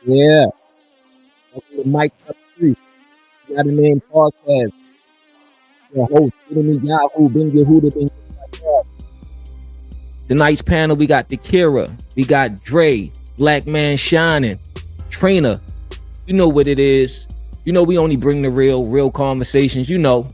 Yeah, welcome to Mike Up 3. You got a name podcast. Your host, Enemy Yahoo, Ben Yehuda, Ben Yehuda. Tonight's panel, we got Kira, we got Dre, Black Man Shining, Trainer. You know what it is. You know we only bring the real conversations. You know.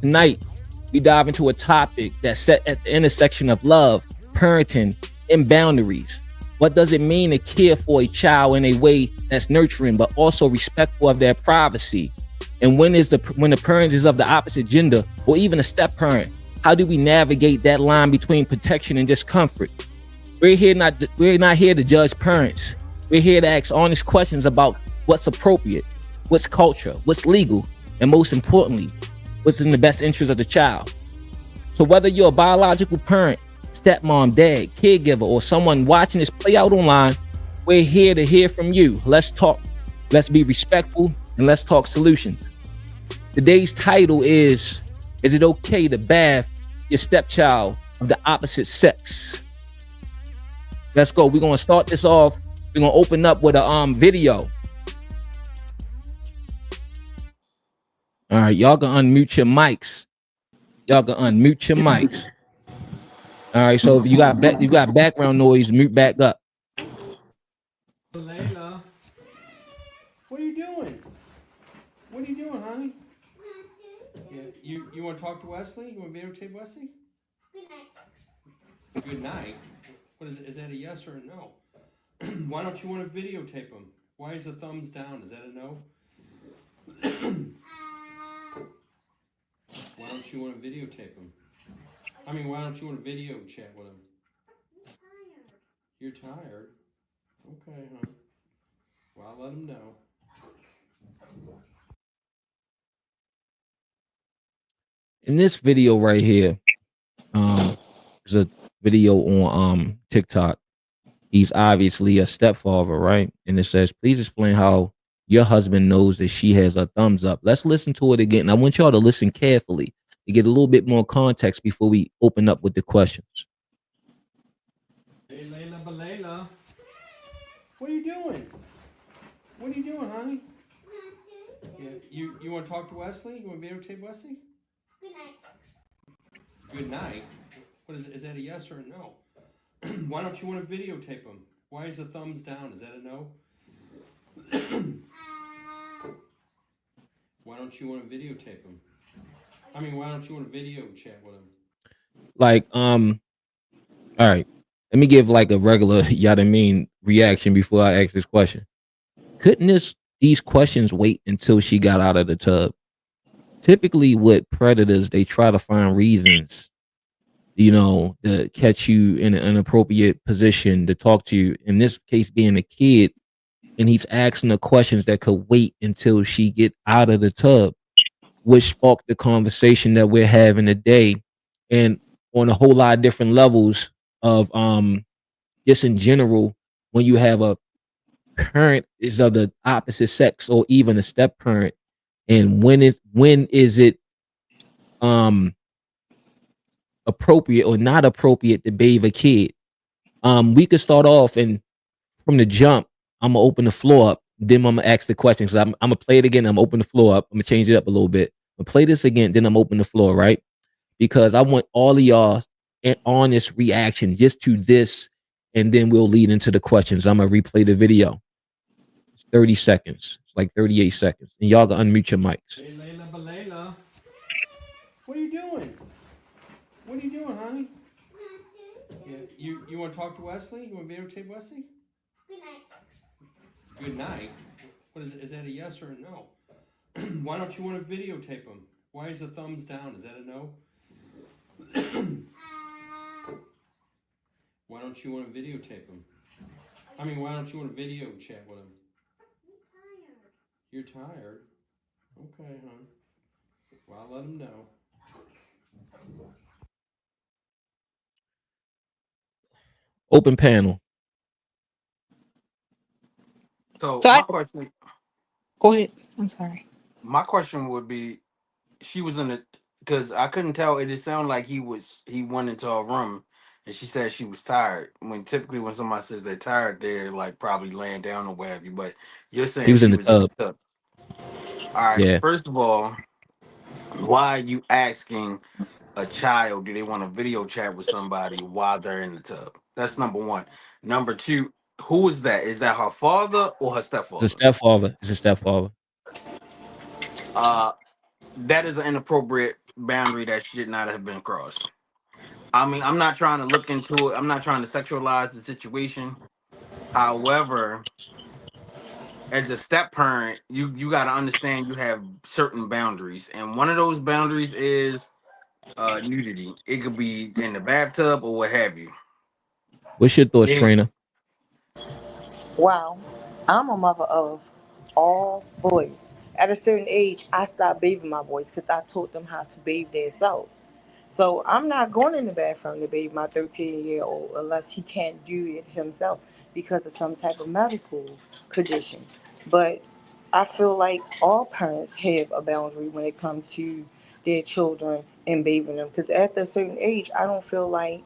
Tonight, we dive into a topic that's set at the intersection of love, parenting, and boundaries. What does it mean to care for a child in a way that's nurturing but also respectful of their privacy? And when the parent is of the opposite gender or even a step parent, how do we navigate that line between protection and discomfort? We're not here to judge parents. We're here to ask honest questions about what's appropriate, what's culture, what's legal, and most importantly, what's in the best interest of the child. So whether you're a biological parent, stepmom, dad, caregiver, or someone watching this play out online, we're here to hear from you. Let's talk. Let's be respectful and let's talk solutions. Today's title is it okay to bath your stepchild of the opposite sex? Let's go. We're going to start this off. We're going to open up with a video. All right, y'all can unmute your mics. All right, so if you got background noise, mute back up. Layla, what are you doing? What are you doing, honey? Yeah, you want to talk to Wesley? You want to videotape Wesley? Good night. Good night. What is it? Is that a yes or a no? Why don't you want to videotape him? Why is the thumbs down? Is that a no? Why don't you want to videotape him? I mean, why don't you want to video chat with him? I'm tired. You're tired? Okay, huh? Well, I'll let him know. In this video right here, is a video on TikTok. He's obviously a stepfather, right? And it says, please explain how your husband knows that she has a thumbs up. Let's listen to it again. I want y'all to listen carefully to get a little bit more context before we open up with the questions. Hey, Layla, what are you doing? What are you doing, honey? Yeah, you want to talk to Wesley? You want to videotape Wesley? Good night. Good night. What is it? Is that a yes or a no? Why don't you want to videotape him? Why is the thumbs down? Is that a no? Why don't you want to videotape him? I mean, why don't you want to video chat with him? Like, all right. Let me give like a regular, reaction before I ask this question. Couldn't these questions wait until she got out of the tub? Typically with predators, they try to find reasons, to catch you in an inappropriate position to talk to you. In this case, being a kid, and he's asking the questions that could wait until she get out of the tub, which sparked the conversation that we're having today, and on a whole lot of different levels of just in general, when you have a parent is of the opposite sex or even a step parent, and when is it appropriate or not appropriate to bathe a kid? We could start off, and from the jump, I'm gonna open the floor up. Then I'm gonna ask the questions. I'm gonna play it again. I'm gonna open the floor up. I'm gonna change it up a little bit. I'm gonna play this again. Then I'm open the floor, right? Because I want all of y'all an honest reaction just to this, and then we'll lead into the questions. I'm gonna replay the video. It's 30 seconds. It's like 38 seconds, and y'all can unmute your mics. Hey, Layla, what are you doing? What are you doing, honey? Yeah, you want to talk to Wesley? You want to videotape Wesley? Good night. Good night. What is it? Is that a yes or a no? Why don't you want to videotape him? Why is the thumbs down? Is that a no? Why don't you want to videotape him? I mean, why don't you want to video chat with him? I'm tired. You're tired? Okay, hon. Well, I'll let him know. Open panel. So So my I question, go ahead. I'm sorry. my question would be, she was in the, because I couldn't tell. It just sounded like he went into her room and she said she was tired. When typically when somebody says they're tired, they're like probably laying down or what have you. But you're He saying was in she the was in tub. the tub. All right. Yeah, First of all, why are you asking a child do they want to video chat with somebody while they're in the tub? That's number one. Number two, who is that? Is that her father or her it's a stepfather? stepfather. It's a stepfather. Uh, that is an inappropriate boundary that should not have been crossed. I mean, I'm not trying to look into it. I'm not trying to sexualize the situation. However, as a step parent, you got to understand you have certain boundaries, and one of those boundaries is nudity. It could be in the bathtub or what have you. What's your thoughts, And Trina? Wow. I'm a mother of all boys. At a certain age, I stopped bathing my boys because I taught them how to bathe themselves. So I'm not going in the bathroom to bathe my 13-year-old unless he can't do it himself because of some type of medical condition. But I feel like all parents have a boundary when it comes to their children and bathing them. Because at a certain age, I don't feel like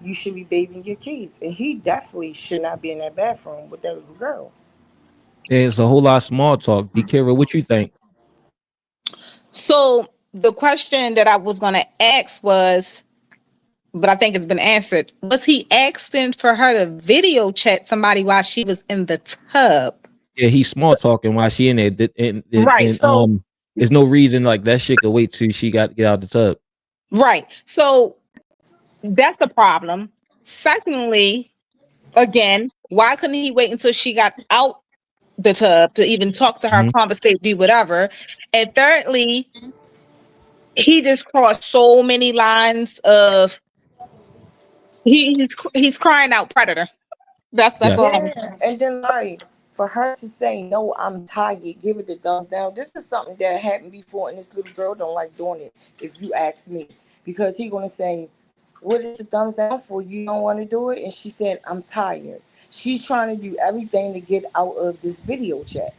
you should be bathing your kids. And he definitely should not be in that bathroom with that little girl. There's a whole lot of small talk. Be careful what you think. So the question that I was going to ask was, but I think it's been answered. Was he asking for her to video chat somebody while she was in the tub? Yeah, he's small talking while she in there, Right. and So, there's no reason like that shit could wait till she got to get out the tub. right. So that's a problem. Secondly, again, why couldn't he wait until she got out the tub to even talk to her, Mhm. conversate, do whatever? And thirdly, he just crossed so many lines of he's crying out predator. That's Yes, all I'm Yeah, and then like for her to say no, I'm tired, give it the thumbs down. This is something that happened before, and this little girl don't like doing it. If you ask me, because he gonna say, "What is the thumbs down for? You don't want to do it?" And she said, "I'm tired." She's trying to do everything to get out of this video chat.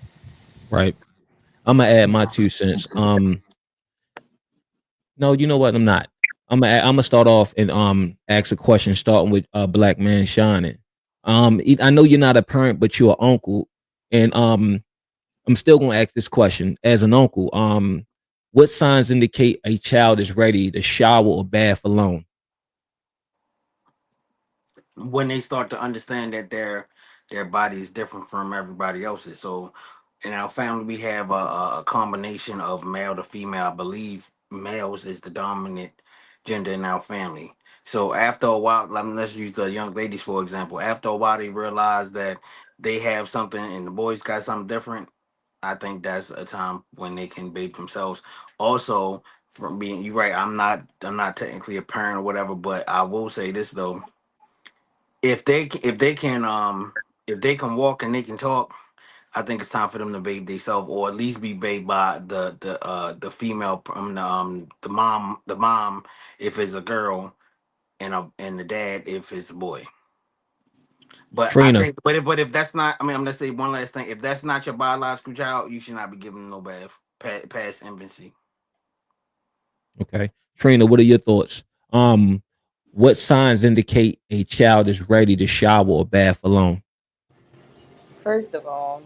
right. I'm gonna add my 2 cents. No, you know what? I'm not. I'm gonna start off and ask a question, starting with Black Man Shining. I know you're not a parent, but you're an uncle, and I'm still gonna ask this question as an uncle. What signs indicate a child is ready to shower or bath alone? when they start to understand that their body is different from everybody else's. So in our family, we have a combination of male to female. I believe males is the dominant gender in our family. So after a while, let's use the young ladies for example. After a while, they realize that they have something and the boys got something different. I think that's a time when they can bathe themselves. Also, from being you right, I'm not technically a parent or whatever, but I will say this though: if they can walk and they can talk, I think it's time for them to bathe themselves, or at least be bathed by the female the mom if it's a girl and the dad if it's a boy. But I Trina. think but if that's not, I mean, I'm gonna say one last thing. If that's not your biological child, you should not be giving them no bath past infancy. Okay. Trina, what are your thoughts? Um, what signs indicate a child is ready to shower or bath alone? First of all,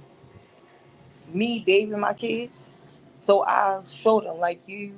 me bathing my kids. So I showed them like you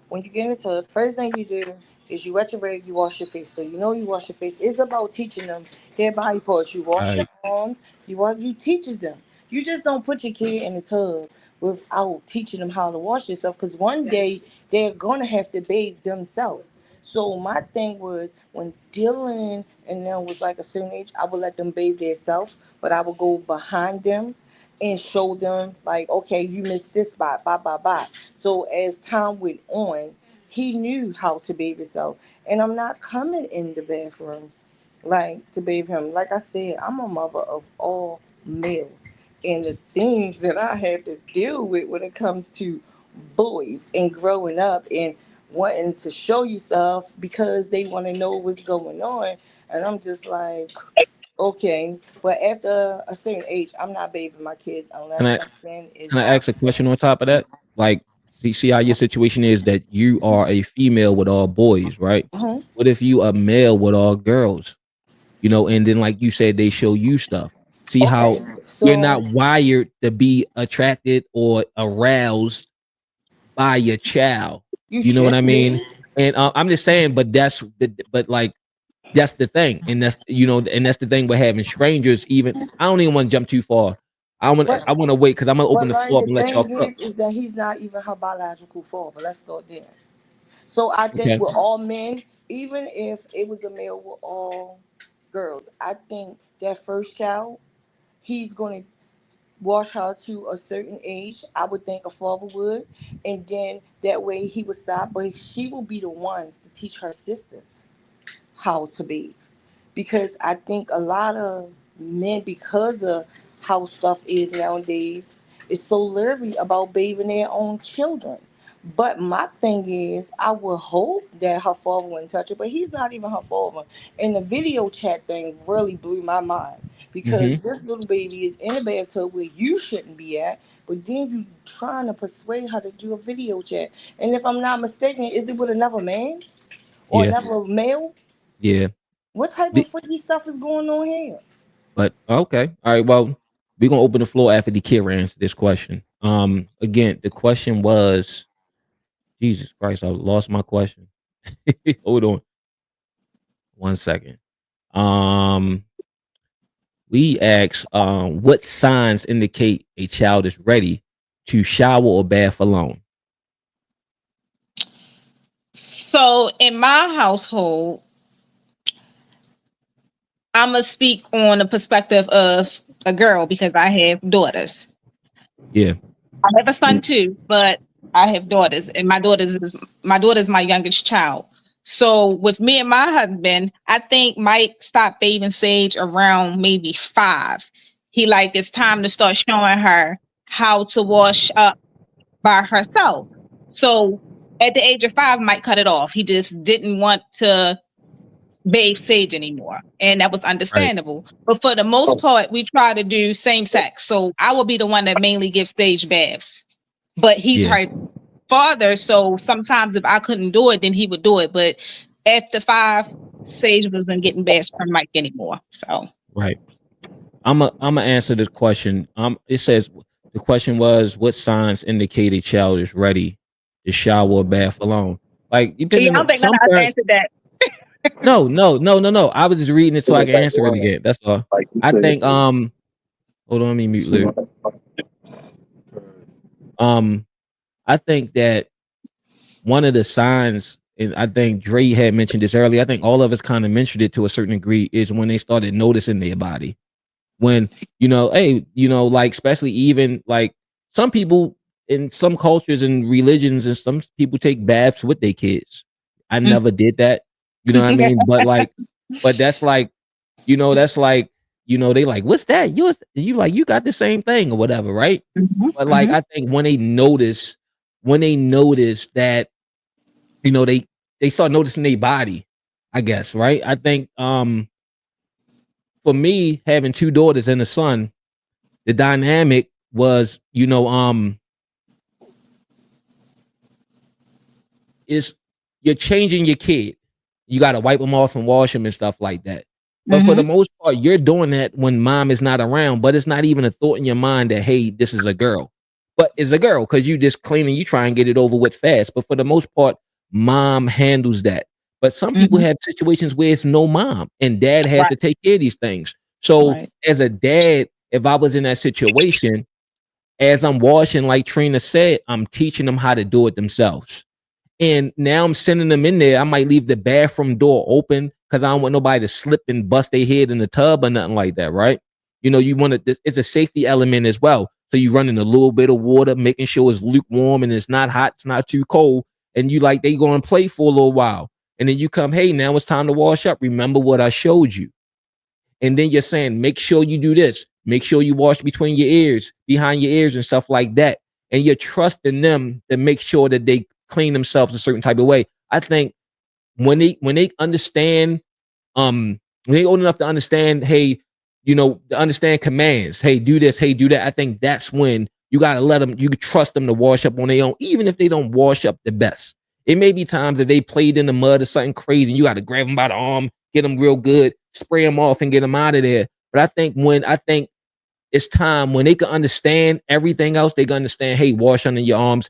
when you get in the tub, first thing you do is you wet your rag, you wash your face. So you know you wash your face. It's about teaching them their body parts. You wash your Right. arms, you teaches them. You just don't put your kid in the tub without teaching them how to wash themselves because one day they're gonna have to bathe themselves. So my thing was when Dylan and them was like a certain age, I would let them bathe themselves, but I would go behind them and show them like, okay, you missed this spot, bye bye bye. So as time went on, he knew how to bathe himself. And I'm not coming in the bathroom like to bathe him. Like I said, I'm a mother of all males. And the things that I had to deal with when it comes to boys and growing up and wanting to show you stuff because they want to know what's going on. And I'm just like, okay, but after a certain age, I'm not bathing my kids Can unless I something is can I ask a bothering question them. on top of that? Like, see how your situation is that you are a female with all boys, right? Mhm. What if you a male with all girls? You know, and then like you said, they show you stuff. See how Okay, you're so not wired to be attracted or aroused by your child. you You know what should I be. mean? And I'm just saying, but like that's the thing, and that's and that's the thing with having strangers. Even I don't even want to jump too far. But I want to wait because I'm gonna open but the like floor up the and let y'all thing cook. is that he's not even her biological father. Let's start there. So I think Okay. with all men, even if it was a male with all girls, I think that first child, he's gonna wash her to a certain age. I would think a father would, and then that way he would stop. But she will be the ones to teach her sisters how to bathe, because I think a lot of men, because of how stuff is nowadays, is so leery about bathing their own children. But my thing is, I would hope that her father wouldn't touch it, but he's not even her father. And the video chat thing really blew my mind, Mm-hmm. because this little baby is in a bathtub where you shouldn't be at, but then you trying to persuade her to do a video chat. And if I'm not mistaken, is it with another man or Yeah. another male? Yeah. What type of The- freaky stuff is going on here? but okay. All right. Well, we're gonna open the floor after the kid answer this question. Again, the question was Jesus Christ. I lost my question. Hold on 1 second. Um, we asked, what signs indicate a child is ready to shower or bath alone? So in my household, I'm gonna speak on the perspective of a girl because I have daughters. Yeah. I have a son too, but I have daughters, and my daughter's my youngest child. So with me and my husband, I think Mike stopped bathing Sage around maybe 5. He like it's time to start showing her how to wash up by herself. So at the age of 5, Mike cut it off. He just didn't want to bathe Sage anymore. And that was Right. understandable. But for the most part, we try to do same sex. So I will be the one that mainly gives Sage baths. But he's Yeah. her father. So sometimes if I couldn't do it, then he would do it. But after 5, Sage wasn't getting baths from Mike anymore. So Right. I'm gonna answer this question. It says the question was, what signs indicate a child is ready to shower or bath alone? Like yeah, depending I don't on think I some know how to parents. answer that. No, no, no, no, no. I was just reading it so I can answer it again. That's all. I think hold on, let me mute Lou. Um I think that one of the signs, and I think Dre had mentioned this earlier, I think all of us kind of mentioned it to a certain degree, is when they started noticing their body. When, hey, like, especially even like some people in some cultures and religions, and some people take baths with their kids. I never did that. You know what I mean? But that's like, that's like, they like, what's that? You like, you got the same thing or whatever, right? Mhm, But like, mhm. I think when they notice that, they start noticing their body, I guess, right? I think for me, having 2 daughters and a son, the dynamic was, is you're changing your kid. You gotta wipe them off and wash them and stuff like that. But for the Mhm. most part, you're doing that when mom is not around, but it's not even a thought in your mind that, hey, this is a girl. But it's a girl because you just clean and you try and get it over with fast. But for the most part, mom handles that. But some people Mhm. have situations where it's no mom and dad has Right, to take care of these things. So right. as a dad, if I was in that situation, as I'm washing, like Trina said, I'm teaching them how to do it themselves. And now I'm sending them in there. I might leave the bathroom door open because I don't want nobody to slip and bust their head in the tub or nothing like that, right? You want to, it's a safety element as well. So you run in a little bit of water, making sure it's lukewarm and it's not hot, it's not too cold. And you like, they going to play for a little while. And then you come, hey, now it's time to wash up. Remember what I showed you. And then you're saying, make sure you do this. Make sure you wash between your ears, behind your ears, and stuff like that. And you're trusting them to make sure that they clean themselves a certain type of way. I think when they understand, when they old enough to understand, hey, to understand commands, hey, do this, hey, do that. I think that's when You gotta let them. You can trust them to wash up on their own, even if they don't wash up the best. It may be times if they played in the mud or something crazy, and you got to grab them by the arm, get them real good, spray them off, and get them out of there. But I think it's time when they can understand everything else, they can understand, hey, wash under your arms,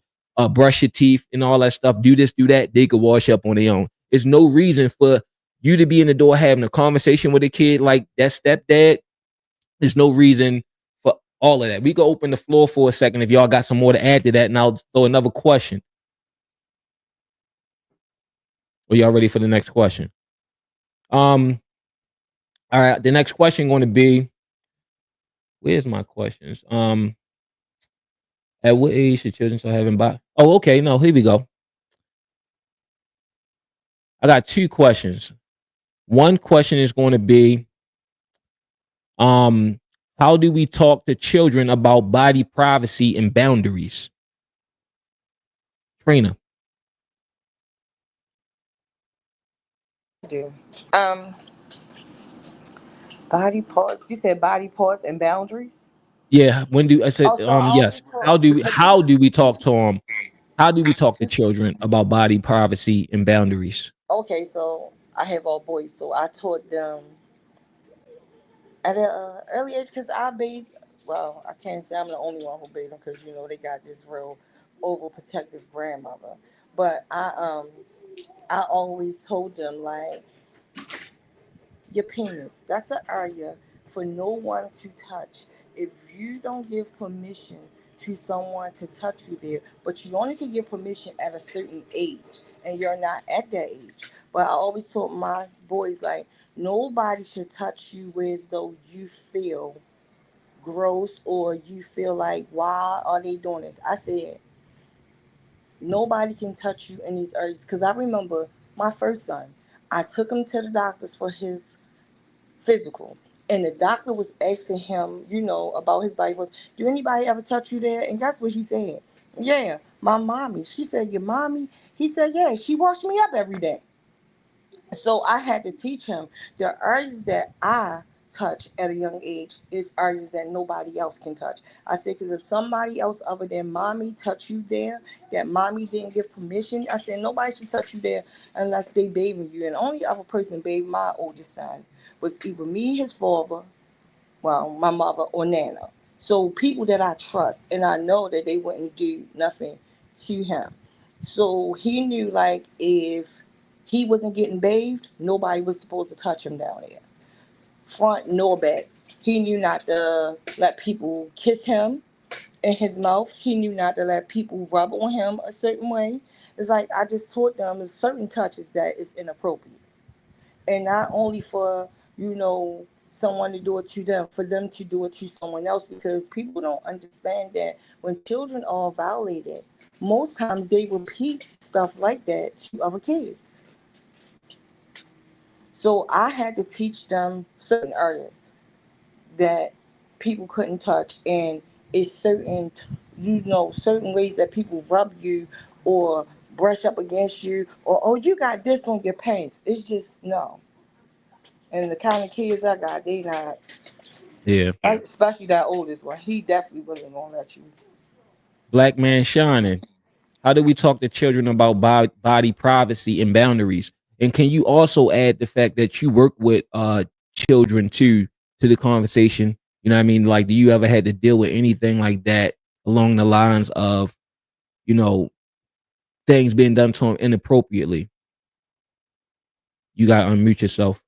brush your teeth and all that stuff, do this, do that, they could wash up on their own. There's no reason for you to be in the door having a conversation with a kid like that stepdad. There's no reason for all of that. We can open the floor for a second if y'all got some more to add to that, and I'll throw another question. Are y'all ready for the next question? Um, all right, the next question going to be, where's my questions? At what age should children start having body? Oh, okay. No, here we go. I got two questions. One question is going to be, um, how do we talk to children about body privacy and boundaries? Trina. Do. Um, Body parts. You said body parts and boundaries. Yeah. When do I said Also, I yes. always talk because How do we talk to them? How do we talk to children about body privacy and boundaries? okay, so I have all boys, so I taught them at an early age because I bathe. Well, I can't say I'm the only one who bathed them because they got this real overprotective grandmother. But I always told them like your penis. That's an area for no one to touch. If you don't give permission to someone to touch you there, but you only can give permission at a certain age, and you're not at that age. But I always told my boys like nobody should touch you where as though you feel gross or you feel like why are they doing this. I said nobody can touch you in these areas because I remember my first son. I took him to the doctors for his physical. And the doctor was asking him, about his body was, do anybody ever touch you there? And guess what he said? Yeah, my mommy. She said, your mommy? He said, yeah, she washed me up every day. So I had to teach him the areas that I touch at a young age is areas that nobody else can touch. I said, because if somebody else other than mommy touch you there, that mommy didn't give permission, I said, nobody should touch you there unless they bathing you. And the only other person bathed my oldest son was either me, his father, well, my mother, or Nana. So people that I trust and I know that they wouldn't do nothing to him. So he knew like if he wasn't getting bathed, nobody was supposed to touch him down there. Front nor back. He knew not to let people kiss him in his mouth. He knew not to let people rub on him a certain way. It's like I just taught them there's certain touches that is inappropriate and not only for someone to do it to them, for them to do it to someone else, because people don't understand that when children are violated, most times they repeat stuff like that to other kids. So I had to teach them certain areas that people couldn't touch, and it's certain ways that people rub you or brush up against you, or oh, you got this on your pants. It's just no. And the kind of kids I got, they not, Yeah. especially that oldest one. He definitely wasn't gonna let you. Black man shining. How do we talk to children about body privacy and boundaries? And can you also add the fact that you work with children too to the conversation? You know what I mean? Like, do you ever had to deal with anything like that along the lines of, you know, things being done to them inappropriately? You gotta unmute yourself.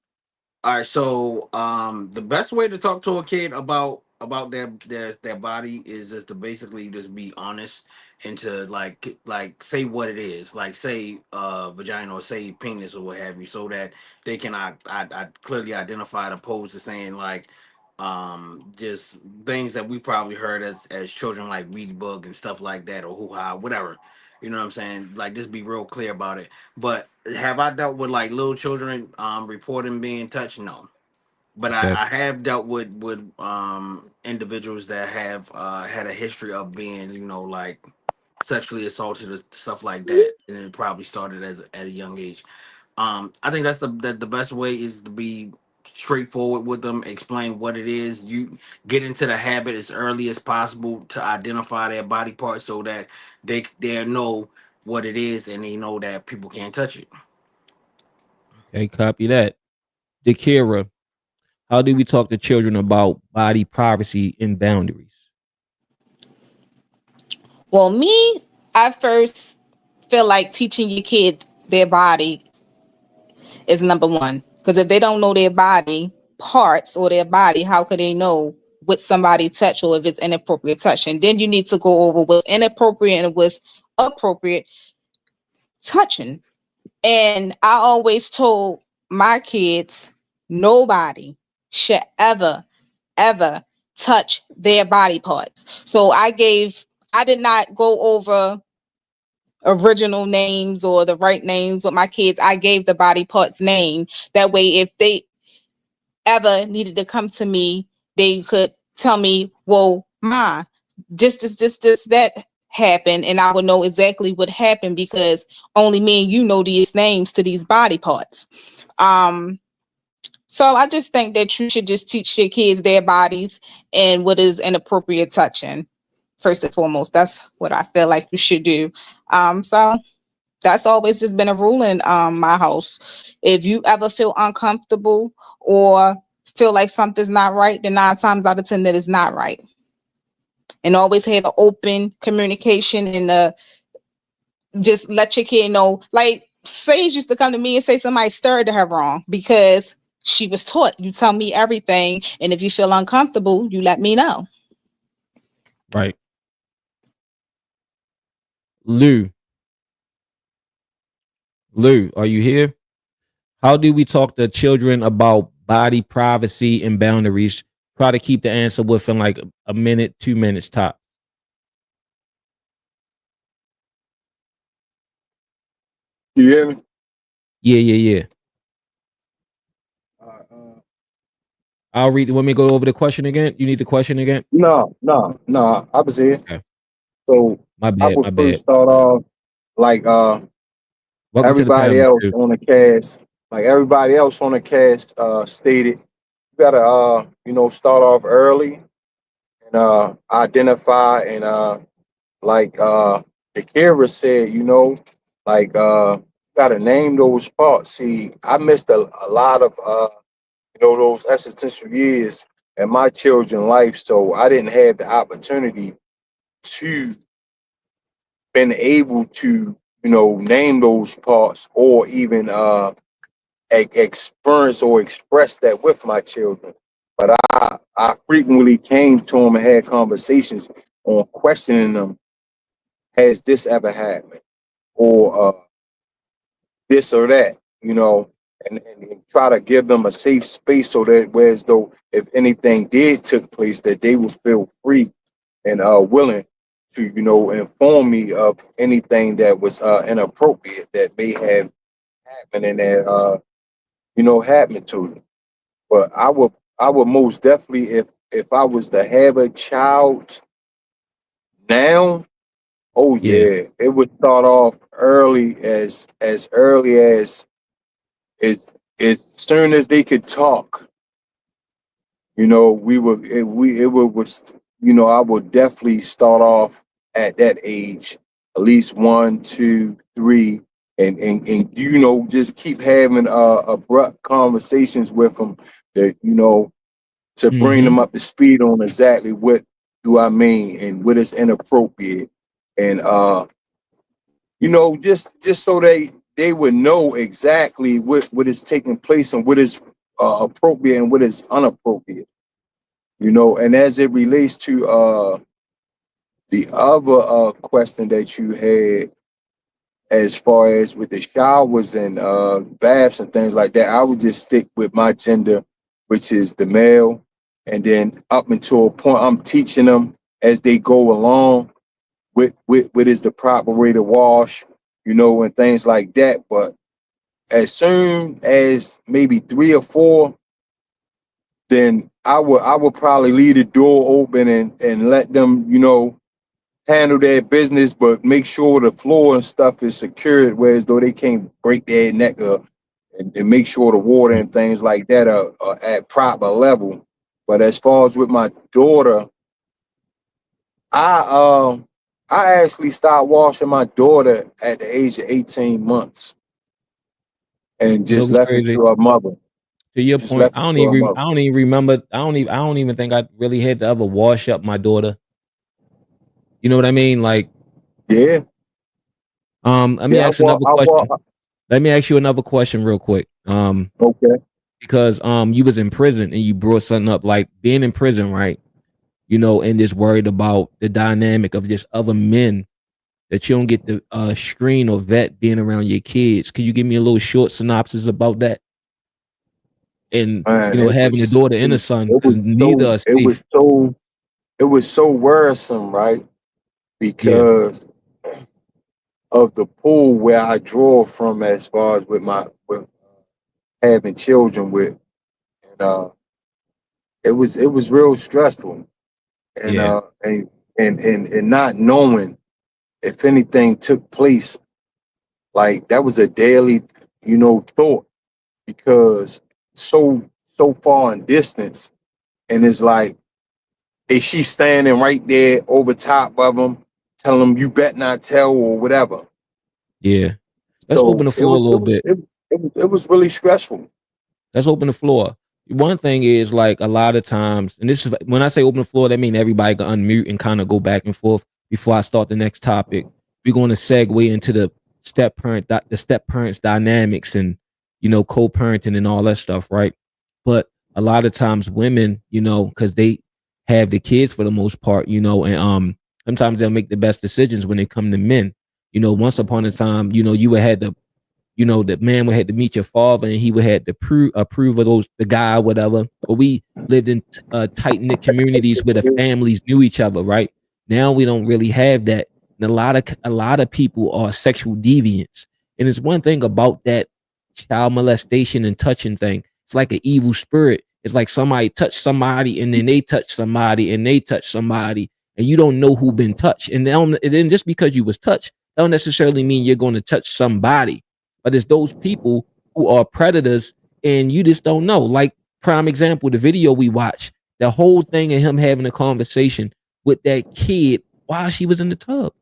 All right, so the best way to talk to a kid about their body is just to basically just be honest and to like say what it is, like say vagina or say penis or what have you, so that they can I clearly identify it opposed to saying like just things that we probably heard as children like weed bug and stuff like that or hoo ha whatever. You know what I'm saying? Like just be real clear about it. But have I dealt with like little children reporting being touched? No. But Okay. I have dealt with individuals that have had a history of being, like sexually assaulted or stuff like that. And it probably started at a young age. I think that's the best way is to be straightforward with them, explain what it is. You get into the habit as early as possible to identify their body parts so that they know what it is and they know that people can't touch it. Okay, copy that. Dakira, how do we talk to children about body privacy and boundaries? Well, me, I first feel like teaching your kid their body is number one. Because if they don't know their body parts or their body, how could they know what somebody touch or if it's inappropriate touch? And then you need to go over what's inappropriate and what's appropriate touching. And I always told my kids, nobody should ever touch their body parts. So I did not go over original names or the right names with my kids. I gave the body parts name. That way, if they ever needed to come to me, they could tell me, well, Ma, this, that happened, and I would know exactly what happened because only me and you know these names to these body parts. So I just think that you should just teach your kids their bodies and what is inappropriate touching. First and foremost, that's what I feel like you should do. So that's always just been a rule in my house. If you ever feel uncomfortable or feel like something's not right, then 9 times out of 10 that is not right. And always have an open communication and just let your kid know. Like Sage used to come to me and say somebody stirred her wrong because she was taught, you tell me everything, and if you feel uncomfortable, you let me know. Right. Lou, are you here? How do we talk to children about body privacy and boundaries? Try to keep the answer within like a minute, 2 minutes top. You hear me? Yeah. I'll read. Want me to go over the question again? You need the question again? No. I was here. Okay. So My I bad. would first start off like Welcome to the everybody panel, else too. on the cast, stated, you gotta start off early and identify and like the Kira said, gotta name those parts. See, I missed a lot of those existential years in my children's life, so I didn't have the opportunity to been able to name those parts or even experience or express that with my children. But I frequently came to them and had conversations on questioning them, has this ever happened or this or that, and try to give them a safe space so that whereas though if anything did took place that they would feel free and willing to inform me of anything that was inappropriate that may have happened and that happened to them. But I would most definitely if I was to have a child now, oh Yeah. yeah, it would start off early as early as soon as they could talk. We would it, we it would was I would definitely start off at that age, at least 1, 2, 3, and just keep having abrupt conversations with them that to bring Mm-hmm. them up to speed on exactly what do I mean and what is inappropriate, and just so they would know exactly what is taking place and what is appropriate and what is inappropriate. And as it relates to the other question that you had, as far as with the showers and baths and things like that, I would just stick with my gender, which is the male, and then up until a point, I'm teaching them as they go along what is the proper way to wash, and things like that. But as soon as maybe 3 or 4, then I would probably leave the door open and let them, handle their business, but make sure the floor and stuff is secured, whereas though they can't break their neck or and make sure the water and things like that are at proper level. But as far as with my daughter, I actually started washing my daughter at the age of 18 months and You know just what's left it crazy? to her mother. To your Just point, left it to her mother. I don't even remember. I don't even think I really had to ever wash up my daughter. You know what I mean? Like, Yeah, let me yeah. ask another I question. walk. Let me ask you another question real quick. Okay. Because you was in prison and you brought something up like being in prison, right? You know, and just worried about the dynamic of just other men that you don't get to screen or vet being around your kids. Can you give me a little short synopsis about that? And Man, you know, having a daughter and a son, it because was neither so are it was safe. so it was so worrisome, right? Yeah, Because of the pool where I draw from as far as with having children with, and it was real stressful, and yeah, and not knowing if anything took place, like that was a daily, thought, because so far in distance, and it's like, is she standing right there over top of him, telling him you bet not tell or whatever. yeah. Let's open So the it floor a was it little was bit. it, it was really stressful. Let's open the floor. One thing is like a lot of times, and this is when I say open the floor, that means everybody can unmute and kind of go back and forth before I start the next topic. We're going to segue into the step parents dynamics and co-parenting and all that stuff, right? But a lot of times women, because they have the kids for the most part, and sometimes they'll make the best decisions when they come to men. Once upon a time, you would had to the man would have to meet your father and he would have to approve of the guy, whatever. But we lived in tight knit communities where the families knew each other, right? Now we don't really have that. And a lot of people are sexual deviants. And it's one thing about that child molestation and touching thing. It's like an evil spirit. It's like somebody touched somebody and then they touch somebody and they touch somebody and you don't know who been touched. And then just because you was touched, don't necessarily mean you're going to touch somebody, but it's those people who are predators and you just don't know. Like, prime example, the video we watched, the whole thing of him having a conversation with that kid while she was in the tub.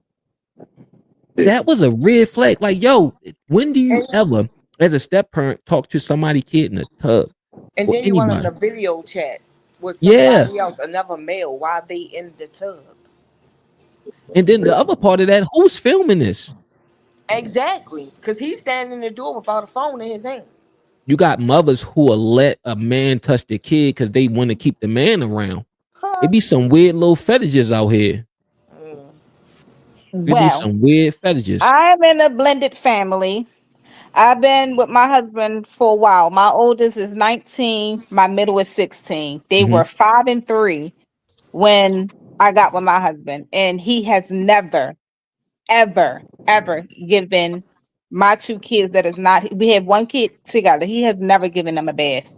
That was a red flag. Like, yo, when do you And, ever, as a step parent, talk to somebody kid in the tub and or then you went on anybody? the video chat with Yeah. somebody else, another male, while they in the tub. And then the other part of that, who's filming this? Exactly, because he's standing in the door without a phone in his hand. You got mothers who will let a man touch their kid because they want to keep the man around. It Huh? be some weird little fetishes out here. Mm. It be Well, some weird fetishes. I'm in a blended family. I've been with my husband for a while. My oldest is 19, my middle is 16. They Mhm. were 5 and 3 when I got with my husband, and he has never, ever given my two kids that is not, we have one kid together. He has never given them a bath.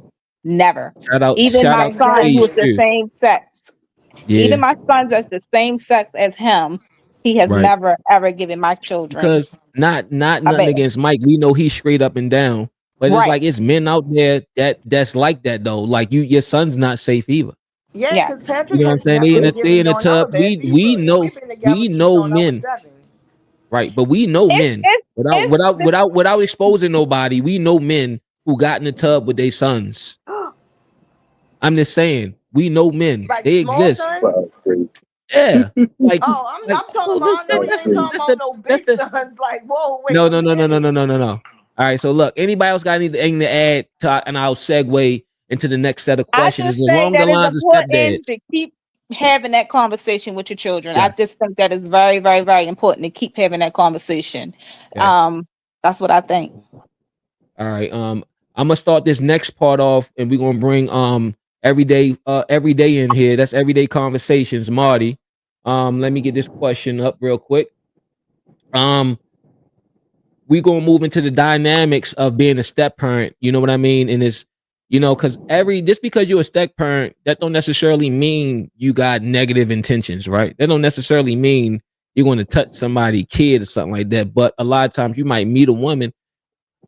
Never. Even Shout my out to son, who Sage is the Exactly. too. same sex, even Yeah, my son's that's the same sex as him, he has right. never ever given my children Because not a nothing bath. against Mike. We know he's straight up and down. But it's Right. like it's men out there that's like that though. Like your son's not safe either. Yeah, Yeah. because You Patrick know what I'm has saying? They never in the they given in the no number tub. bath either, and we've been together We since know on our men, sevens. right? But we know It's men it's it's the, without exposing nobody. We know men who got in the tub with their sons. I'm just saying, we know men. Like They small exist. sons. Yeah. Like Oh, like I'm talking oh, about. I know you ain't talking that's about the no that's big the sons. Like, whoa, wait no, a no, no, no, no, no, minute. no, no, no. All right. So look, anybody else got anything to add to, and I'll segue into the next set of I questions just along think the that it's lines of stepdads. important to keep having that conversation with your children. I Yeah. just think that is very important to keep having that conversation. Okay. Um, that's what I think. All right. I'm gonna start this next part off, and we're gonna bring everyday in here. That's everyday conversations, Marty. Let me get this question up real quick. Um, we gonna move into the dynamics of being a step parent. You know what I mean? And it's because just because you're a step parent, that don't necessarily mean you got negative intentions, right? That don't necessarily mean you're going to touch somebody's kid or something like that. But a lot of times you might meet a woman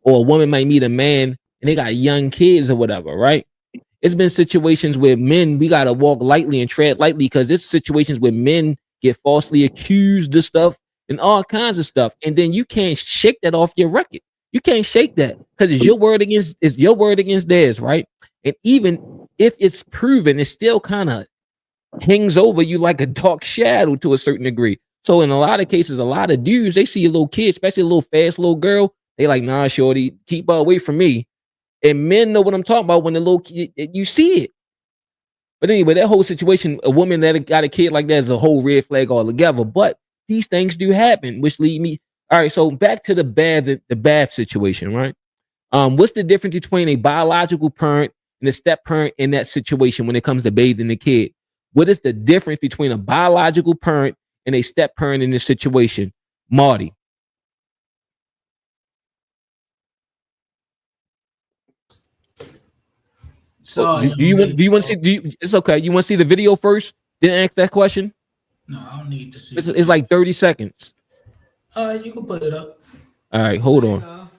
or a woman might meet a man and they got young kids or whatever, right? It's been situations where men, we gotta walk lightly and tread lightly because it's situations where men get falsely accused of stuff and all kinds of stuff, and then you can't shake that off your record. You can't shake that because it's your word against theirs, right? And even if it's proven, it still kind of hangs over you like a dark shadow to a certain degree. So in a lot of cases, a lot of dudes, they see a little kid, especially a little fast little girl, they like, nah, shorty, keep her away from me. And men know what I'm talking about when the little kid, you see it. But anyway, that whole situation, a woman that got a kid like that is a whole red flag altogether. But these things do happen, which lead me. All right, so back to the bath situation, right? What's the difference between a biological parent and a step parent in that situation when it comes to bathing the kid? What is the difference between a biological parent and a step parent in this situation? Marty. So, Do you want? Do you want to see? It's okay. You want to see the video first? Then ask that question. no, I don't need to see. It's like 30 seconds. You can put it up. All right, hold on.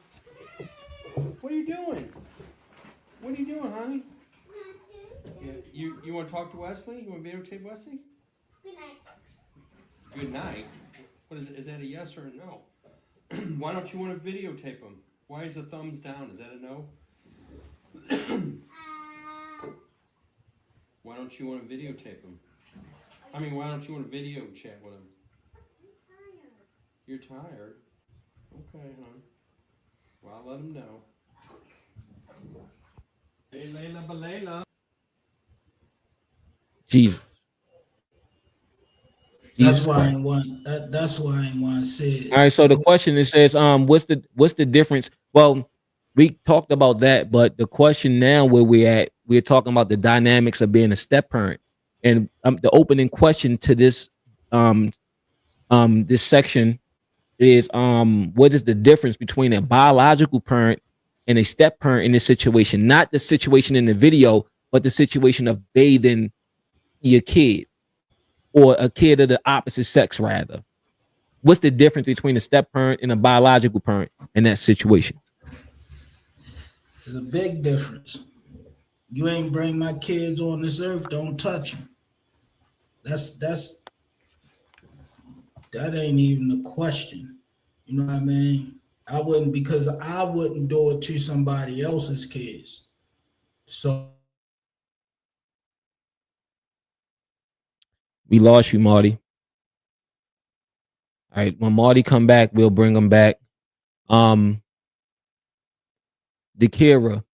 What are you doing? What are you doing, honey? Yeah, you want to talk to Wesley? You want to videotape Wesley? Good night. Good night. What is it? Is that a yes or a no? Why don't you want to videotape him? Why is the thumbs down? Is that a no? Why don't you want to videotape him? I mean, why don't you want to video chat with him? You're tired. Okay, hon. Well, I'll let him know. Hey, Layla, Balayla. Jesus. That's why I want that. That's why I want to say it. All right. So the question it says, what's the difference? Well, we talked about that, but the question now where we're talking about the dynamics of being a step parent, and the opening question to this this section is what is the difference between a biological parent and a step parent in this situation? Not the situation in the video, but the situation of bathing your kid or a kid of the opposite sex, rather. What's the difference between a step parent and a biological parent in that situation? There's a big difference. You ain't bring my kids on this earth, don't touch them. That ain't even a question. You know what I mean? I wouldn't, because I wouldn't do it to somebody else's kids. So We lost you, Marty. All right, when Marty come back, we'll bring him back. Dakira,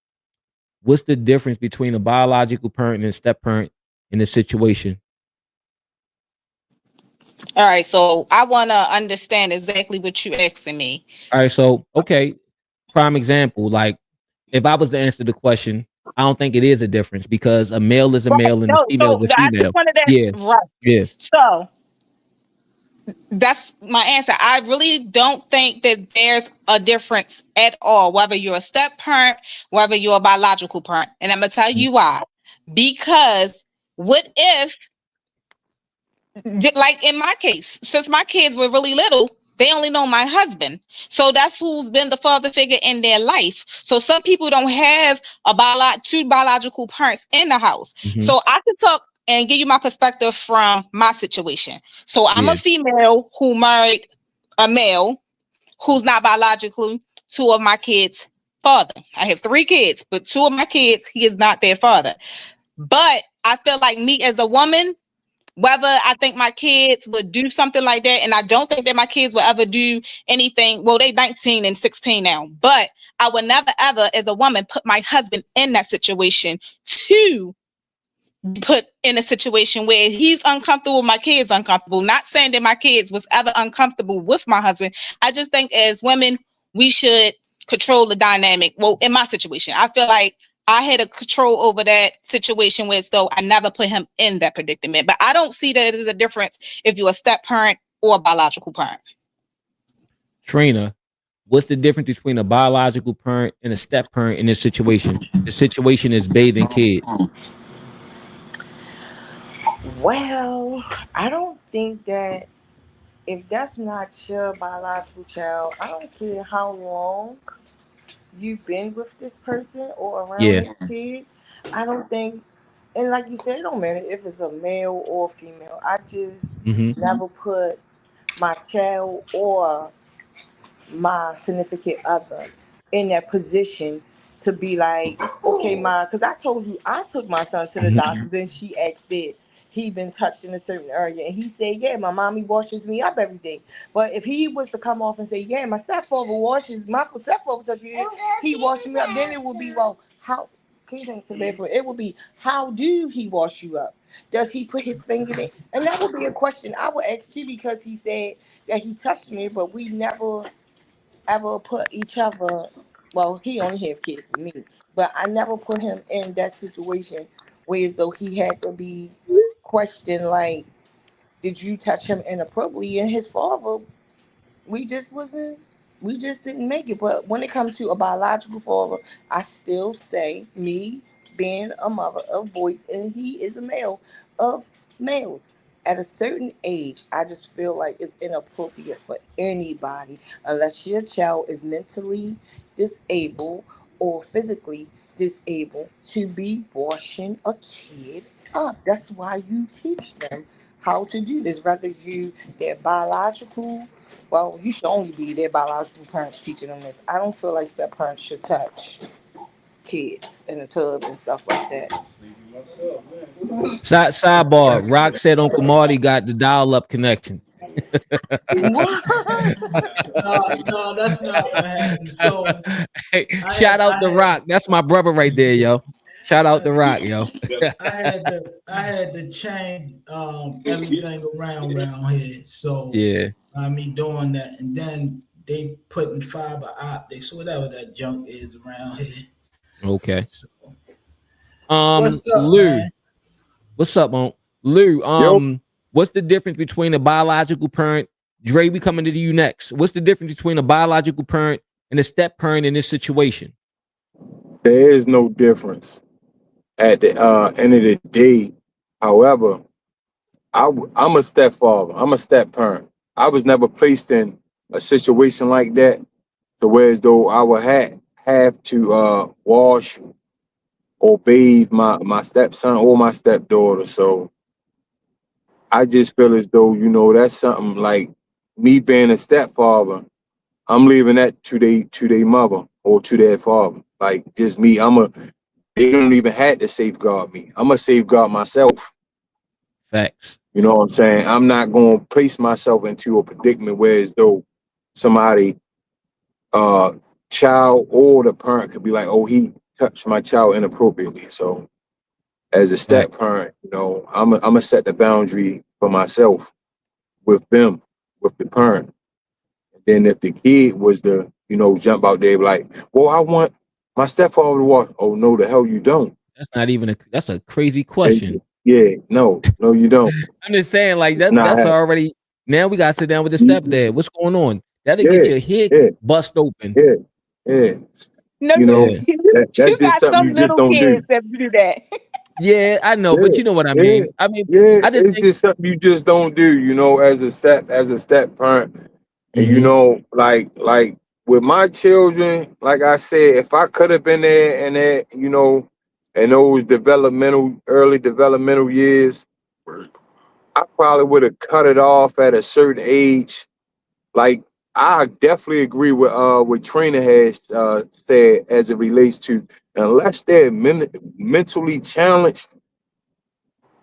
what's the difference between a biological parent and a step parent in this situation? All right, so I want to understand exactly what you asking me. All right, so okay, prime example. Like, if I was to answer the question, I don't think it is a difference because a male is a Right. male and a No, female so is a I just female. wanted to Yeah, right. yeah. So that's my answer. I really don't think that there's a difference at all, whether you're a step parent, whether you're a biological parent. And I'm gonna tell you why. Because what if, like in my case, since my kids were really little, they only know my husband. So that's who's been the father figure in their life. So some people don't have two biological parents in the house. Mhm. So I can talk and give you my perspective from my situation. So I'm Yeah. a female who married a male who's not biologically two of my kids' father. I have 3 kids, but 2 of my kids, he is not their father. But I feel like me as a woman, whether I think my kids would do something like that, and I don't think that my kids will ever do anything. Well, they 19 and 16 now, but I would never ever, as a woman, put my husband in that situation to put in a situation where he's uncomfortable, my kids uncomfortable. Not saying that my kids was ever uncomfortable with my husband. I just think as women, we should control the dynamic. Well, in my situation, I feel like I had a control over that situation where though I never put him in that predicament. But I don't see that there's a difference if you're a step parent or a biological parent. Trina, what's the difference between a biological parent and a step parent in this situation? The situation is bathing kids. Well, I don't think that if that's not your biological child, I don't care how long you've been with this person or around Yeah. this kid. I don't think, and like you said, it don't matter if it's a male or female. I just Mm-hmm. never put my child or my significant other in that position to be like, okay, because I told you I took my son to the Mm-hmm. doctors and she asked if he been touched in a certain area, and he said, yeah, my mommy washes me up every day. But if he was to come off and say, yeah, my stepfather washes, my stepfather touches me, he washed me up, then it would be, well, how? Can you think to bed for it? It would be, how do he wash you up? Does he put his finger in? And that would be a question I would ask too, because he said that he touched me, but we never ever put each other. Well, he only have kids with me, but I never put him in that situation where as though he had to be questioned like, did you touch him inappropriately? And his father, we just wasn't, we just didn't make it. But when it comes to a biological father, I still say, me being a mother of boys and he is a male of males, at a certain age, I just feel like it's inappropriate for anybody, unless your child is mentally disabled or physically disabled, to be washing a kid up. That's why you teach them how to do this, whether you their biological, well, you should only be their biological parents teaching them this. I don't feel like step parents should touch kids in the tub and stuff like that. Sidebar. Rock said Uncle Marty got the dial-up connection. What? No, that's not what happened. So Hey, I shout had, out I to had, Rock. That's my brother right there, yo. Shout out to Rock, yo. I had to change everything around here. So Yeah. by me doing that, and then they putting fiber optics, whatever that junk is around here. Okay. So, what's up, Lou. man? What's up, on Lou? Yo, What's the difference between a biological parent? Dre, we coming to you next. What's the difference between a biological parent and a step parent in this situation? there is no difference at the end of the day. However, I'm a stepfather. I'm a step parent. I was never placed in a situation like that to where as though I would have to wash or bathe my stepson or my stepdaughter. So I just feel as though, that's something like me being a stepfather, I'm leaving that to their mother or to their father. Like just me. They don't even have to safeguard me. I'm gonna safeguard myself. Facts. You know what I'm saying? I'm not gonna place myself into a predicament where as though somebody uh child or the parent could be like, oh, he touched my child inappropriately. So as a Facts. step parent, I'm gonna set the boundary for myself with them, with the parent. Then if the kid was to, jump out there like, well, I want my stepfather to walk. Oh no, the hell you don't. That's not even that's a crazy And, question. yeah, no, you don't. I'm just saying, like It's not that's happening. already now we gotta sit down with the stepdad. What's going on? That'll get Yeah, your head yeah, bust open. yeah, yeah. No, You you, know, Yeah. that's you just got something some you just little don't do. kids that do that. Yeah, I know, but Yeah, you know what I yeah, mean. I mean, yeah. I just It's think just something you just don't do, as a step parent. And mhm, like with my children, like I said, if I could have been there and that, in those early developmental years, I probably would have cut it off at a certain age. Like I definitely agree with what Trina has said as it relates to unless they're mentally challenged,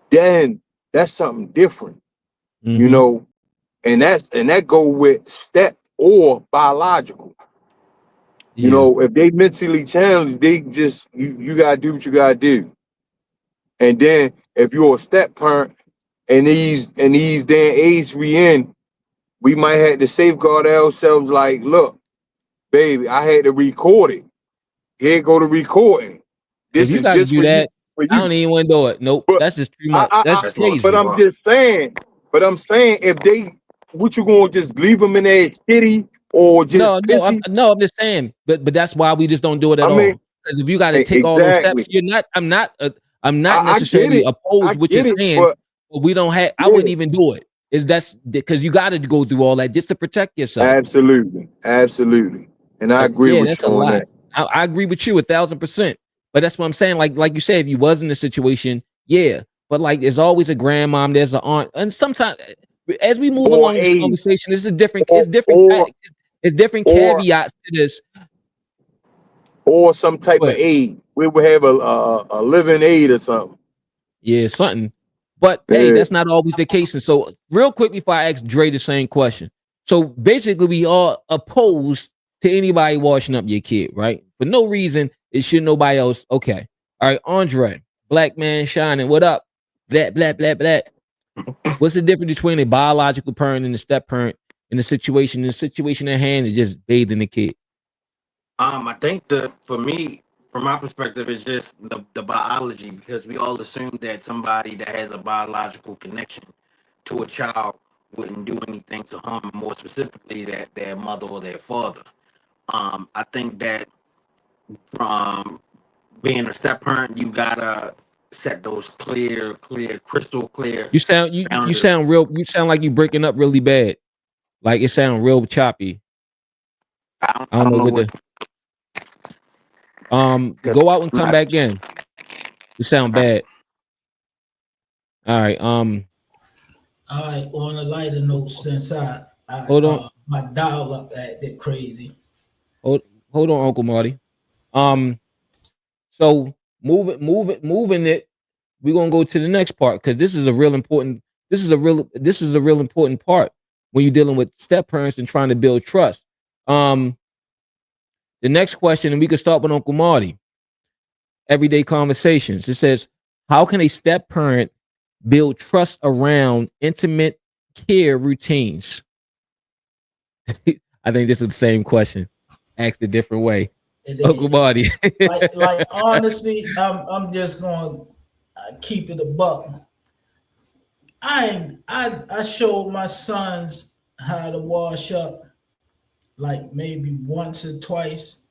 then that's something different, you mhm, know, and that go with step or biological. yeah. If they mentally challenged, they just you gotta do what you gotta do. And then if you're a step parent and these damn age we in, we might have to safeguard ourselves like, look, baby, I had to record it. Here go the recording. If This you is got to just do for you that, for I you. don't even want to do it. Nope, But that's just too I, much. I, That's I That's a little but too crazy. I'm far. just saying, if they what you gonna just leave them in there shitty or just No, pissy? I'm just saying, but that's why we just don't do it at I mean, all. Because if you got to take all those steps, exactly. you're not. I'm not I get necessarily it. I opposed what you're get it, saying, but but we don't have. I yeah, wouldn't even do it. Is that's because you got to go through all that just to protect yourself. absolutely. And I agree Yeah, with that's a you on lot. that. I agree with you 1,000%. But that's what I'm saying. Like you said, if you was in the situation, yeah. But like, there's always a grandmom, there's an aunt, and sometimes as we move or along this a conversation, this is different. or It's different or caveats to this. or some type of But aid. We would have a living aid or something. yeah, something. But hey, Yeah. that's not always the case. And so, real quick before I ask Dre the same question. So basically, we are opposed to anybody washing up your kid, right? For no reason. It should nobody else. Okay. All right, Andre, black man shining. What up? Blah, blah, blah, blah. What's the difference between a biological parent and a step parent in the situation? In the situation at hand is just bathing the kid. I think that for me, from my perspective, it's just the biology, because we all assume that somebody that has a biological connection to a child wouldn't do anything to harm, more specifically that their mother or their father. I think that from being a step parent, you gotta set those crystal clear You boundaries. sound real. You sound like you breaking up really bad. Like it sound real choppy. I I don't don't know know what what. the go out and come back in. You sound bad. All right. All right. On a lighter note, since Hold on. my dial up acted crazy. Hold hold on, Uncle Marty. Um, so moving it. We're gonna go to the next part because this is a real important. This is a real important part when you're dealing with step parents and trying to build trust. Um, the next question, and we can start with Uncle Marty. Everyday conversations. It says, how can a step parent build trust around intimate care routines? I think this is the same question, asked a different way. It Uncle is. Marty. Like honestly, I'm just going to keep it a buck. I showed my sons how to wash up like maybe once or twice,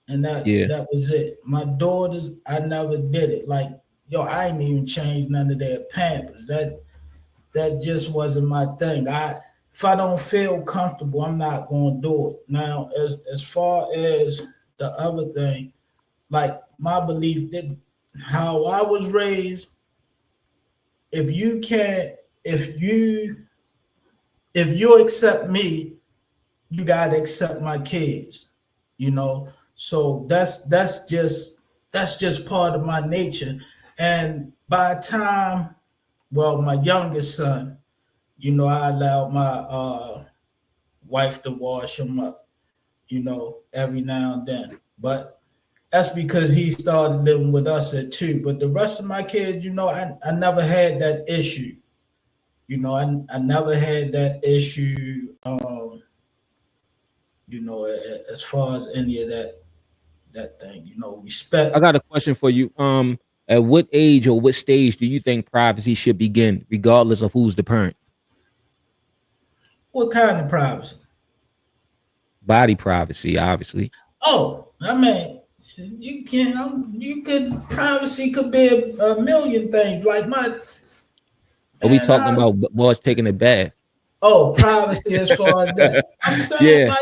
and Yeah, that was it. My daughters, I never did it. Like, yo, I ain't even changed none of their pampers. That just wasn't my thing. If I don't feel comfortable, I'm not gonna do it. Now, as far as the other thing, like my belief that how I was raised, if you can't, if you accept me, you gotta accept my kids, you know. So that's just part of my nature. And by the time, well, my youngest son, you know, I allowed my wife to wash him up, you know, every now and then. But that's because he started living with us at 2. But the rest of my kids, you know, I never had that issue. You know, I never had that issue, you know, as far as any of that thing, you know, I respect. got a question for you. At what age or what stage do you think privacy should begin, regardless of who's the parent? What kind of privacy? Body privacy, obviously. Oh, I mean, you could, privacy could be a million things. Like Are we man, talking about boys taking a bath? privacy as far as that. I'm saying Yeah,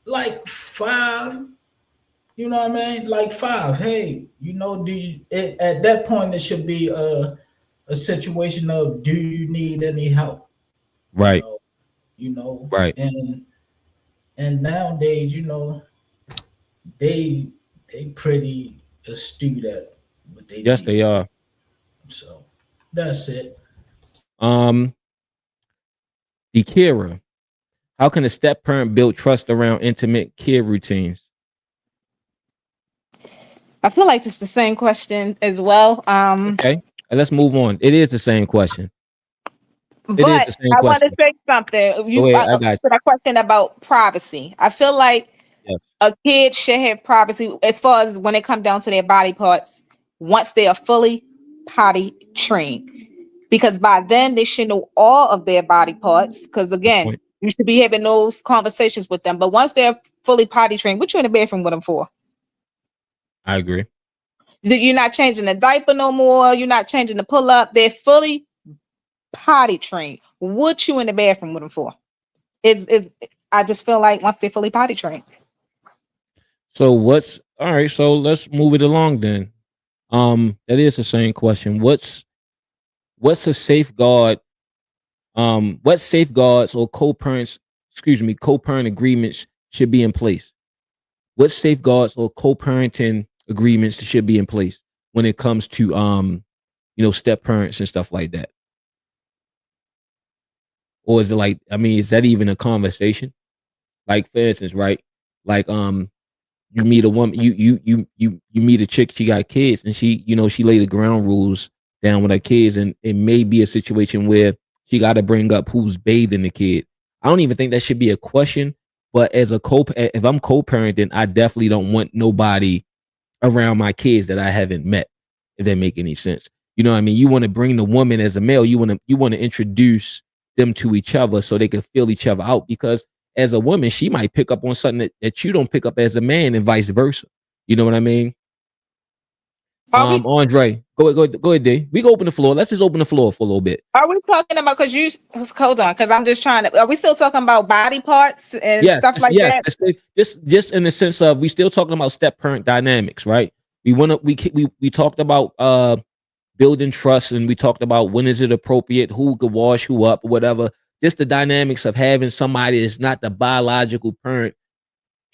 like 5. You know what I mean? Like 5. Hey, you know, at that point it should be a situation of, do you need any help? You right, know, you know, right. and nowadays, you know, they pretty astute at what they Yes, need. they are. So that's it. Um, Kira, how can a step parent build trust around intimate care routines? I feel like it's the same question as well. Okay, let's move on. It is the same question. It is But the same I want to question. say something. Go You ahead. I got you. to that question about privacy. I feel like Yes. a kid should have privacy as far as when it comes down to their body parts once they are fully potty trained. Because by then they should know all of their body parts. Because Good again, point. you should be having those conversations with them. But once they're fully potty trained, what you in the bathroom with them for? I agree. You're not changing the diaper no more. You're not changing the pull up. They're fully potty trained. What you in the bathroom with them for? Is I just feel like once they're fully potty trained. So what's all right? So let's move it along then. That is the same question. What's a safeguard? What safeguards or co-parent agreements should be in place? What safeguards or co-parenting agreements should be in place when it comes to step parents and stuff like that? Or is it like, I mean, is that even a conversation? Like for instance, right? Like you meet a woman, you meet a chick, she got kids, and she lay the ground rules down with her kids, and it may be a situation where she got to bring up who's bathing the kid. I don't even think that should be a question, but if I'm co-parenting, I definitely don't want nobody around my kids that I haven't met, if that make any sense. You know what I mean? You want to bring the woman as a male, you want to introduce them to each other so they can feel each other out, because as a woman, she might pick up on something that you don't pick up as a man, and vice versa. You know what I mean? Are we Andre, go ahead, D. We can open the floor. Let's just open the floor for a little bit. are we talking about, because you hold on, because I'm just trying to, are we still talking about body parts and Yes, stuff like yes. that? Just in the sense of, we still talking about step parent dynamics, right? We talked about building trust, and we talked about when is it appropriate, who could wash who up, or whatever. Just the dynamics of having somebody that's not the biological parent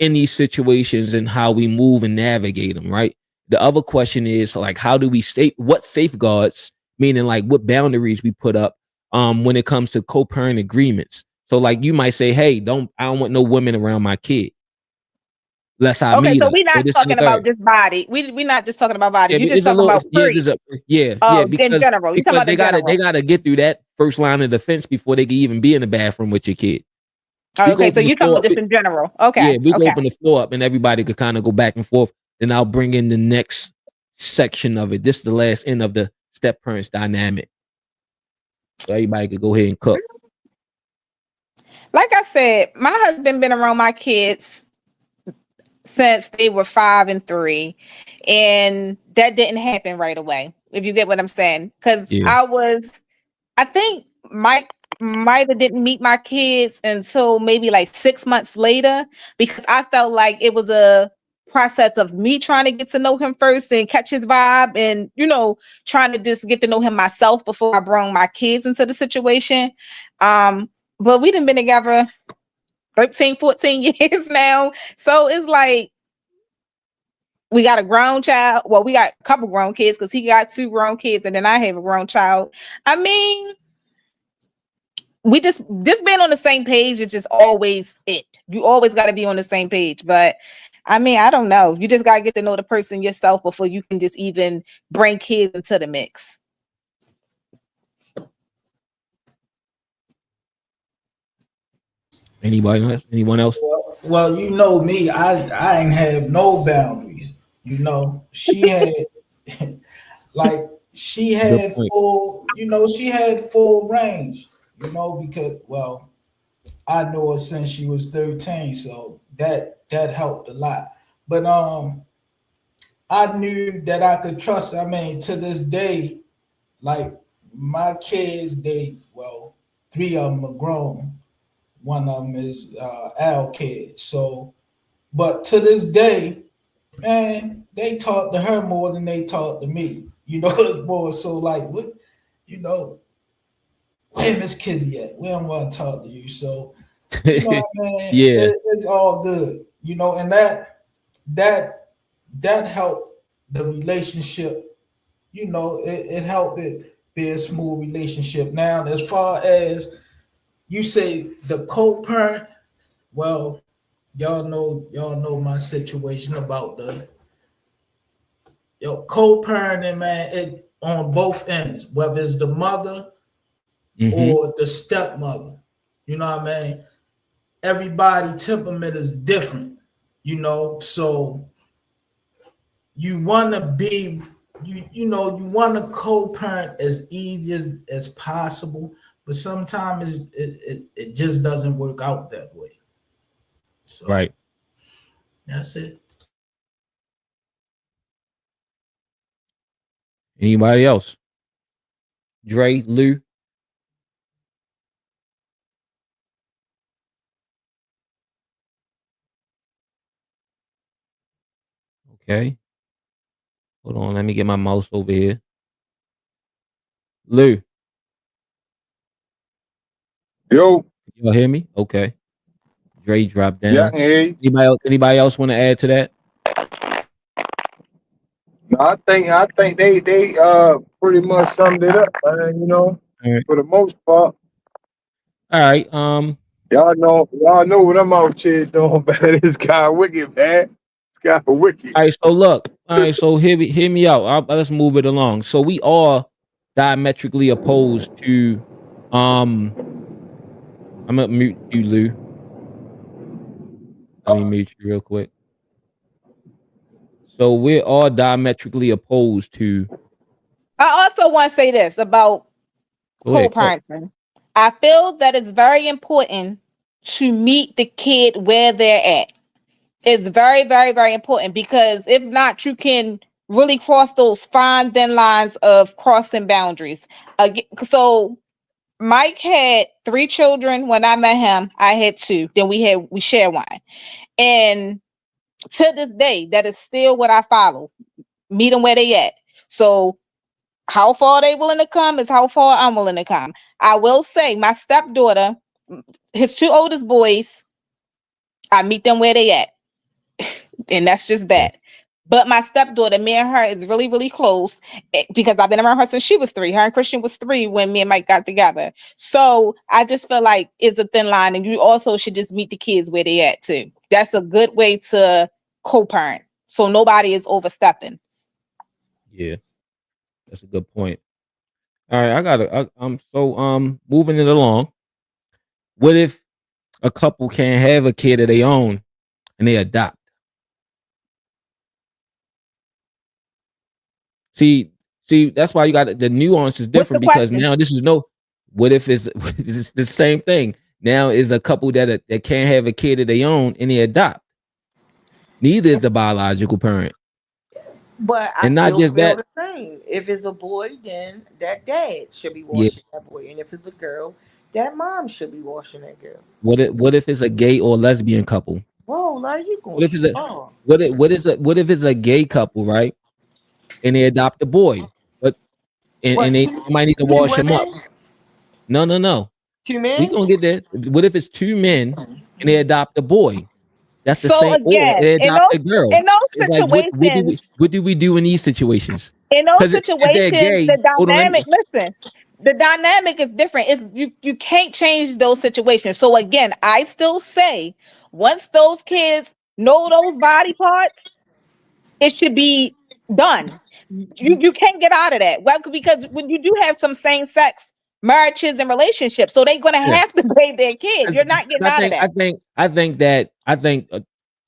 in these situations, and how we move and navigate them, right? The other question is, like, how do we what safeguards, meaning like what boundaries we put up when it comes to co-parent agreements. So like you might say, hey, I don't want no women around my kid. Let's I Okay, meet so her. we're Or not this and the talking third. about just body. We're not just talking about body. Yeah, You're but just it's a talking little, about yeah, period. yeah, In general. You're talking about the they general. gotta get through that first line of defense before they can even be in the bathroom with your kid. We go Okay, so open the you're talking floor about up. just in general. Yeah, Okay, we can okay. open the floor up, and everybody could kind of go back and forth. Then I'll bring in the next section of it. This is the last end of the step parents dynamic. So everybody could go ahead and cook. Like I said, my husband been around my kids since they were 5 and 3, and that didn't happen right away. If you get what I'm saying, because Yeah. I think Mike might have didn't meet my kids until maybe like 6 months later, because I felt like it was a process of me trying to get to know him first and catch his vibe, and trying to just get to know him myself before I brought my kids into the situation. But we done been together 13, 14 years now. So it's like we got a grown child. Well, we got a couple grown kids because he got 2 grown kids, and then I have a grown child. I mean, we just being on the same page is just always it. You always got to be on the same page. But I mean, I don't know. You just got to get to know the person yourself before you can just even bring kids into the mix. Anybody else? Anyone else? Well, you know me, I ain't have no boundaries. She had like she Good had point. full range. Because I know her since she was 13, so that helped a lot. But I knew that I could trust her. I mean, to this day, like my kids, 3 of them are grown. One of them is our kid. So, but to this day, man, they talk to her more than they talk to me. It's more so like, what, you know, where Miss Kizzy at? We don't want to talk to you. So, what I mean, Yeah. it's all good. And that helped the relationship. It helped it be a smooth relationship. Now, as far as you say the co-parent, well, y'all know my situation about the co-parenting, man. It on both ends, whether it's the mother Mm-hmm. or the stepmother. You know what I mean? Everybody temperament is different. So you want to be you want to co-parent as easy as possible, but sometimes it just doesn't work out that way. So Right. that's it. Anybody else? Dre, Lou. Okay. Hold on. Let me get my mouse over here. Lou, Yo, y'all hear me? Okay. Dre dropped yeah, I down. can hear you. Anybody else want to add to that? No, I think they pretty much summed it up, man. You know, All right. for the most part. All right. Y'all know what I'm out here doing, man. This guy wicked, man. This guy wicked. All right. So look. All right. So hear me out. Let's move it along. So we are diametrically opposed to. I'm gonna mute you, Lou. Let me mute you real quick. So we're all diametrically opposed to. I also want to say this about Go ahead. Go. co-parenting. I feel that it's very important to meet the kid where they're at. It's very, very, very important because if not, you can really cross those fine thin lines of crossing boundaries. So Mike had 3 children when I met him. I had 2. Then we share one. And to this day, that is still what I follow. Meet them where they at. So how far they willing to come is how far I'm willing to come. I will say my stepdaughter, his 2 oldest boys, I meet them where they at. And that's just that. But my stepdaughter, me and her is really, really close because I've been around her since she was 3. Her and Christian was 3 when me and Mike got together. So I just feel like it's a thin line, and you also should just meet the kids where they at too. That's a good way to co-parent, so nobody is overstepping. Yeah, that's a good point. All right, I'm moving it along. What if a couple can't have a kid of their own and they adopt? See, that's why you got the nuance is What's the different because question? now this is no. What if it's the same thing? Now is a couple that can't have a kid of their own and they adopt. Neither is the biological parent, But I and not still just feel that. the same. If it's a boy, then that dad should be Yeah. washing that boy. And if it's a girl, that mom should be washing that girl. What if it's a gay or lesbian couple? Whoa, like you What going if too it's a far. what if it's a gay couple, right? And they adopt a boy, but What, and they might need to two wash him up. women? No. 2 We men? gonna get there. What if it's 2 men and they adopt a boy? That's the So same, or again, they adopt a girl. in those It's like situations, what do we do in these situations? in those Because if they're situations, gay, the hold on, let dynamic, me. listen, the dynamic is different. It's you can't change those situations. So again, I still say once those kids know those body parts, it should be done. You can't get out of that. Well, because when you do have some same sex marriages and relationships, so they're gonna Yeah. have to bathe their kids. You're not getting I out of think that. I think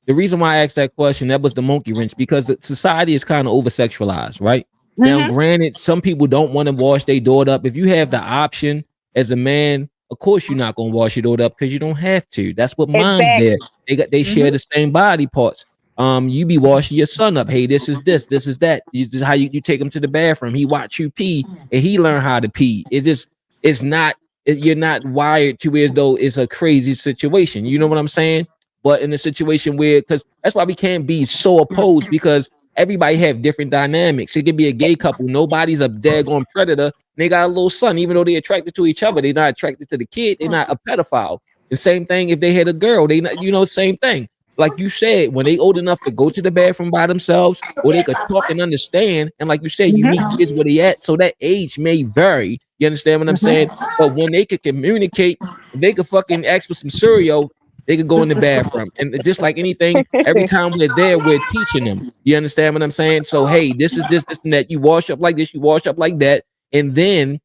the reason why I asked that question, that was the monkey wrench, because society is kind of over sexualized, right? Now, Mm-hmm. granted, some people don't want to wash their daughter up. If you have the option as a man, of course you're not gonna wash your daughter up because you don't have to. That's what moms did. Exactly. They share Mm-hmm. the same body parts. You be washing your son up. Hey, this is that. This is how you take him to the bathroom. He watch you pee and he learn how to pee. It's not you're not wired to as though it's a crazy situation. You know what I'm saying? But in a situation where, because that's why we can't be so opposed, because everybody have different dynamics. It could be a gay couple. Nobody's a daggone predator. They got a little son, even though they're attracted to each other. They're not attracted to the kid. They're not a pedophile. The same thing if they had a girl. They not, same thing. Like you said, when they old enough to go to the bathroom by themselves, or they could talk and understand. And like you said, you meet kids where they at. So that age may vary. You understand what I'm saying? But when they could communicate, they could fucking ask for some cereal. They could go in the bathroom. And just like anything, every time we're there, we're teaching them. You understand what I'm saying? So, hey, this is this, and that. You wash up like this, you wash up like that. And then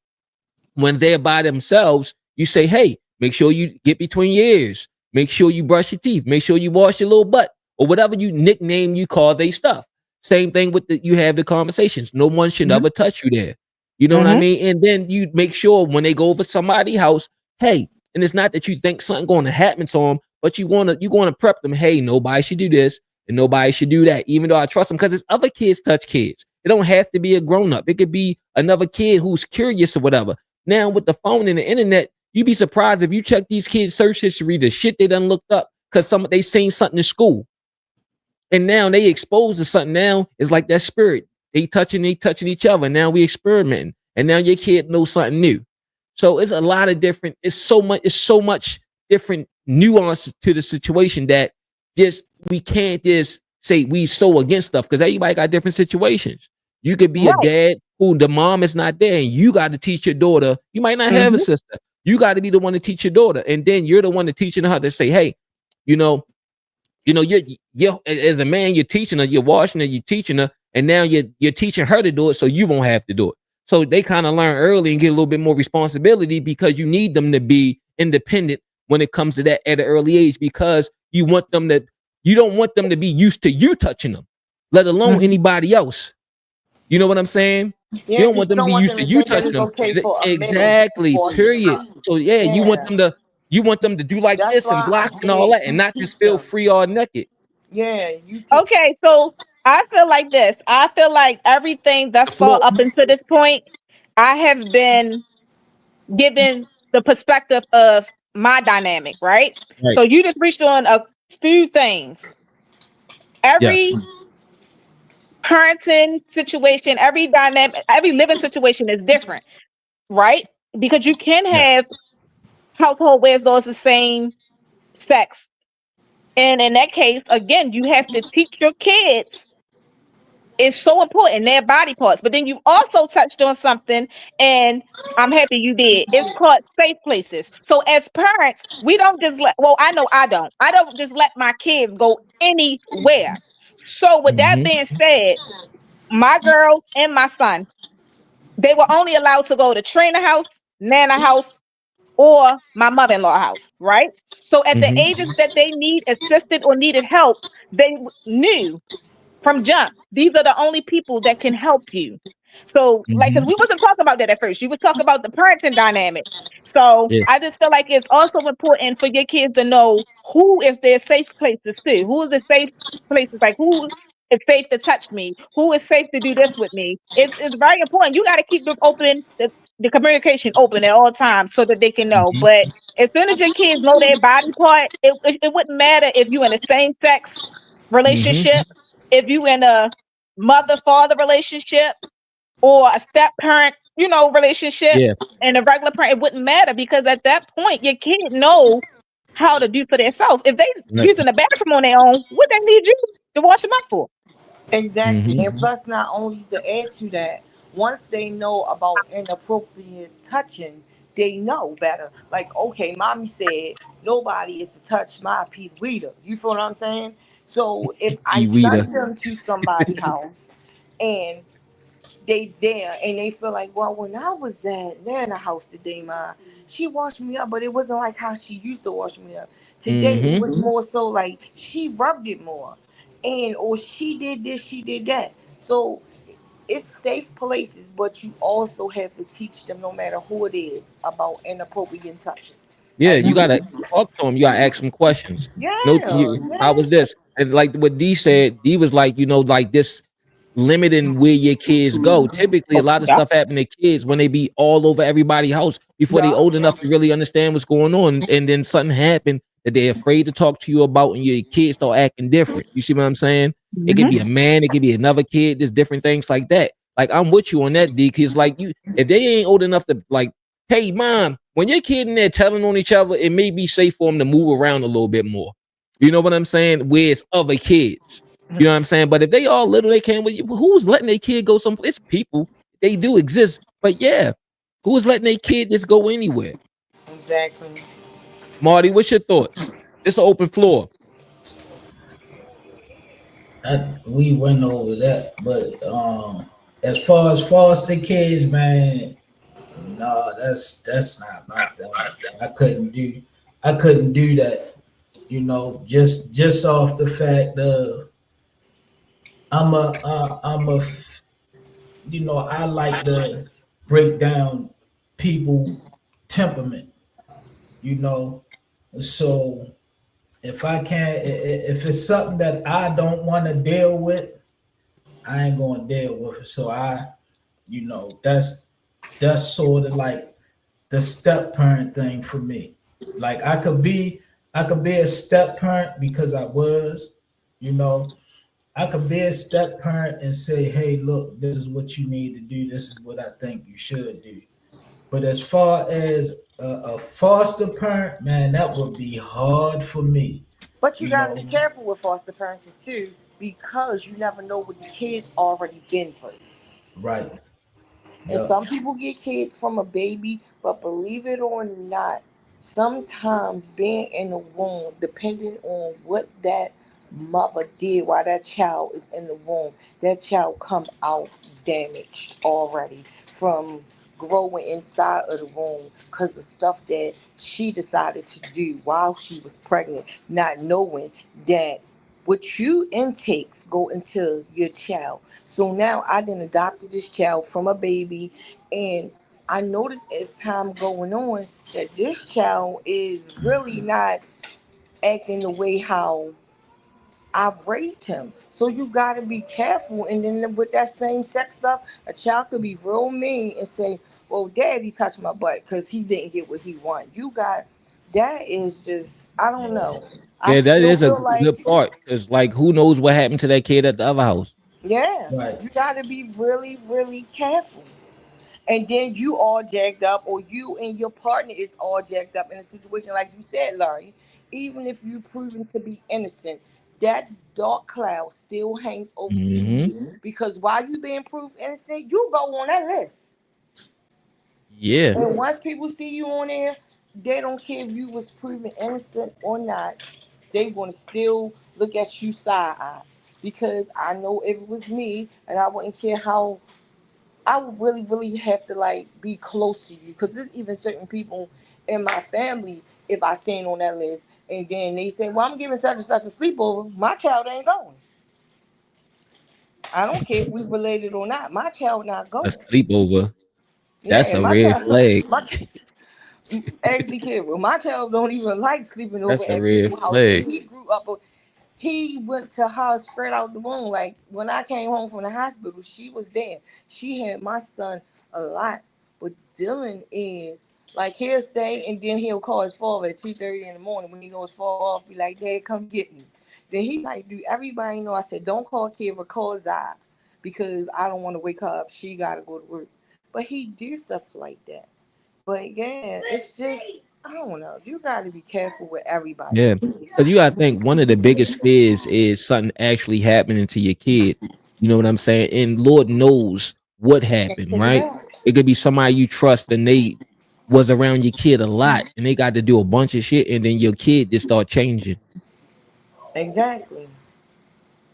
when they're by themselves, you say, hey, make sure you get between your ears. Make sure you brush your teeth. Make sure you wash your little butt, or whatever you nickname you call they stuff. Same thing with you have the conversations. No one should ever touch you there. You know what I mean? And then you make sure when they go over somebody's house, hey, and it's not that you think something going to happen to them, but you want to prep them. Hey, nobody should do this and nobody should do that, even though I trust them, because it's other kids touch kids. It don't have to be a grown up. It could be another kid who's curious or whatever. Now with the phone and the internet, you'd be surprised if you check these kids' search history, the shit they done looked up because they seen something in school. And now they exposed to something. Now it's like that spirit. They touching each other. Now we experimenting. And now your kid knows something new. So it's a lot of different, it's so much different nuance to the situation that just we can't just say we so against stuff because everybody got different situations. You could be a Right. dad who the mom is not there, and you got to teach your daughter. You might not have a Mhm. sister. You got to be the one to teach your daughter, and then you're the one to teaching her to say, "Hey, you know, you're as a man, you're teaching her, you're washing her, you're teaching her, and now you're teaching her to do it, so you won't have to do it." So they kind of learn early and get a little bit more responsibility because you need them to be independent when it comes to that at an early age because you don't want them to be used to you touching them, let alone Mhm. anybody else. You know what I'm saying? You Yeah, don't because want you them to don't be want used them to to you think that touching it's them. okay for a minute Exactly. washing them Period. out. So yeah, Yeah, you want them to do like that's this and why I block and all said that, and you not just teach feel them. free all naked. Yeah, you teach. Okay, so I feel like this. I feel like everything The thus far floor. up until this point, I have been given the perspective of my dynamic, right? Right. So you just reached on a few things. Yes. Every parenting situation, every dynamic, every living situation is different, right? Because you can Yes. have household where those the same sex. And in that case, again, you have to teach your kids. It's so important, their body parts. But then you also touched on something, and I'm happy you did. It's called safe places. So as parents, we don't just let, well, I know I don't just let my kids go anywhere. So with that Mm-hmm. being said, my girls and my son, they were only allowed to go to trainer house, nana house, or my mother-in-law house, right? So at the Mm-hmm. ages that they need assisted or needed help, they knew from jump, these are the only people that can help you. So, like, because Mm-hmm. we wasn't talking about that at first. You would talk about the parenting dynamic. So, Yeah. I just feel like it's also important for your kids to know who is their safe places too. Who is the safe places? Like, who is safe to touch me? Who is safe to do this with me? It's very important. You got to keep them open, the communication open at all times so that they can know. Mm-hmm. But as soon as your kids know their body part, it wouldn't matter if you in a same sex Mm-hmm. relationship, if you in a mother father relationship or a step parent, relationship, Yeah. and a regular parent, it wouldn't matter because at that point your kid know how to do for themselves. If they using the bathroom on their own, what they need you to wash them up for? Exactly. Mm-hmm. And plus, not only to add to that, once they know about inappropriate touching, they know better. Like, okay, mommy said nobody is to touch my Pete Rita. You feel what I'm saying? So if I E-reader. send them to somebody's house and they there and they feel like, well, when I was at Nana house today, ma, she washed me up, but it wasn't like how she used to wash me up. Today it Mm-hmm. was more so like she rubbed it more. And or she did this, she did that. So it's safe places, but you also have to teach them, no matter who it is, about inappropriate touching. Yeah, And you that's, gotta talk to him. You gotta ask him questions. yeah, No, how was yeah. this? And like what D said, D was like, like this limiting where your kids go. Typically, a lot of Yep. stuff happen to kids when they be all over everybody's house before they Yeah. old enough to really understand what's going on, and then something happened that they're afraid to talk to you about, and your kids start acting different. You see what I'm saying? It could Mhm. be a man, it could be another kid. There's different things like that. Like I'm with you on that, D. Because like if they ain't old enough to like, hey, mom, when your kid in there telling on each other, it may be safe for them to move around a little bit more. You know what I'm saying? Where it's other kids. You know what I'm saying? But if they all little, they can't. Who's letting their kid go someplace? It's people. They do exist. But yeah, who's letting their kid just go anywhere? Exactly. Marty, what's your thoughts? It's an open floor. We went over that, but as far as the kids, man, no, that's not my thing. I couldn't do that. Just off the fact of I like to break down people temperament. You know, so if I can't, if it's something that I don't want to deal with, I ain't gonna deal with it. So that's sort of like the step parent thing for me. Like I could be a step parent because I was, you know, I could be a step parent and say, hey, look, this is what you need to do. This is what I think you should do. But as far as a foster parent, man, that would be hard for me. But you You gotta be know, careful with foster parenting too, because you never know what the kids already been through. right? And Yeah, some people get kids from a baby, but believe it or not, sometimes being in the womb, depending on what that mother did while that child is in the womb, that child come out damaged already from growing inside of the womb because of stuff that she decided to do while she was pregnant, not knowing that what you intakes go into your child. So now I then adopted this child from a baby, and I noticed as time going on that this child is really not acting the way how I've raised him. So you gotta be careful. And then with that same sex stuff, a child could be real mean and say, "Well, Daddy touched my butt because he didn't get what he wanted." You got that is just I don't yeah, know. I Yeah, that still is a feel like good part because, like, who knows what happened to that kid at the other house? yeah, right. you got to be really, really careful. And then you all jacked up, or you and your partner is all jacked up in a situation like you said, Larry. Even if you're proven to be innocent, that dark cloud still hangs over your Hmm. head because while you being proved innocent, you go on that list. Yeah, And once people see you on there, they don't care if you was proven innocent or not. They gonna still look at you side eye. Because I know if it was me, and I wouldn't care how I would really, really have to like be close to you because there's even certain people in my family. If I seen on that list, and then they say, "Well, I'm giving such and such a sleepover," my child ain't going. I don't care if we related or not. My child not a going. sleepover. That's Yeah, a my red child. flag. My actually kid. Well, my child don't even like sleeping over That's a at red people's house, and flag. he grew up. He went to her straight out the womb. Like when I came home from the hospital, she was there. She had my son a lot. But Dylan is like he'll stay and then he'll call his father at 2:30 in the morning when he knows fall off, be like, "Dad, come get me." Then he like, "Do everybody know?" I said, "Don't call Kira, call Zai because I don't want to wake her up. She gotta go to work." But he do stuff like that. But yeah, it's just I don't know. You gotta be careful with everybody. Yeah, because you gotta think one of the biggest fears is something actually happening to your kid. You know what I'm saying? And Lord knows what Can't happened, take it right? back. It could be somebody you trust and they was around your kid a lot and they got to do a bunch of shit and then your kid just start changing, Exactly.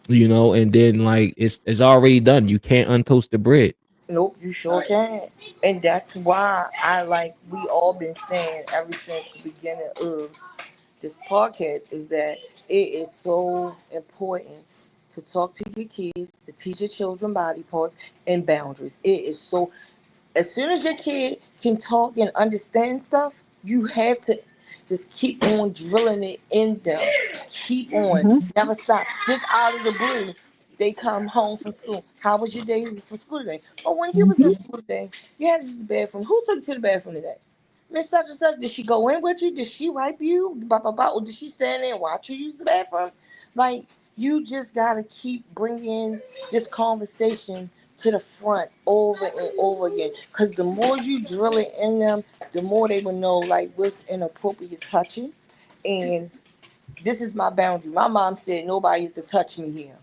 and then like it's already done. You can't untoast the bread. Nope, you sure can't. And that's why I like we all been saying ever since the beginning of this podcast is that it is so important to talk to your kids, to teach your children body parts and boundaries. It is so as soon as your kid can talk and understand stuff, you have to just keep on drilling it in them. Keep on. Mhm. Never stop. Just out of the blue, they come home from school. How was your day for school today? Oh, when you was in Mhm. school today, you had to use the bathroom. Who took you to the bathroom today? Miss such and such, did she go in with you? Did she wipe you? Blah, blah, blah. Or did she stand there and watch you use the bathroom? Like, you just got to keep bringing this conversation to the front over and over again. Because the more you drill it in them, the more they will know, like, what's inappropriate touching. And this is my boundary. My mom said nobody is to touch me here.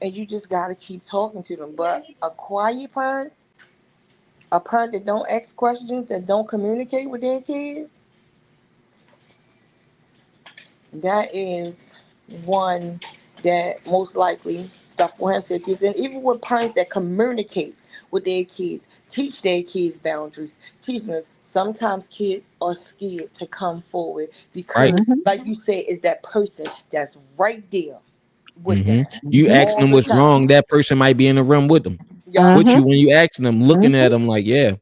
And you just got to keep talking to them. But a quiet parent, a parent that don't ask questions, that don't communicate with their kid, that is one that most likely stuff will happen to kids. And even with parents that communicate with their kids, teach their kids boundaries, teach them. Sometimes kids are scared to come forward Right. because, like you said, is that person that's right there with them You Mhm. asking all them the what's time. wrong, that person might be in the room with them. Yup. With Mhm. you when you asking them, looking at Mhm. them like, yeah,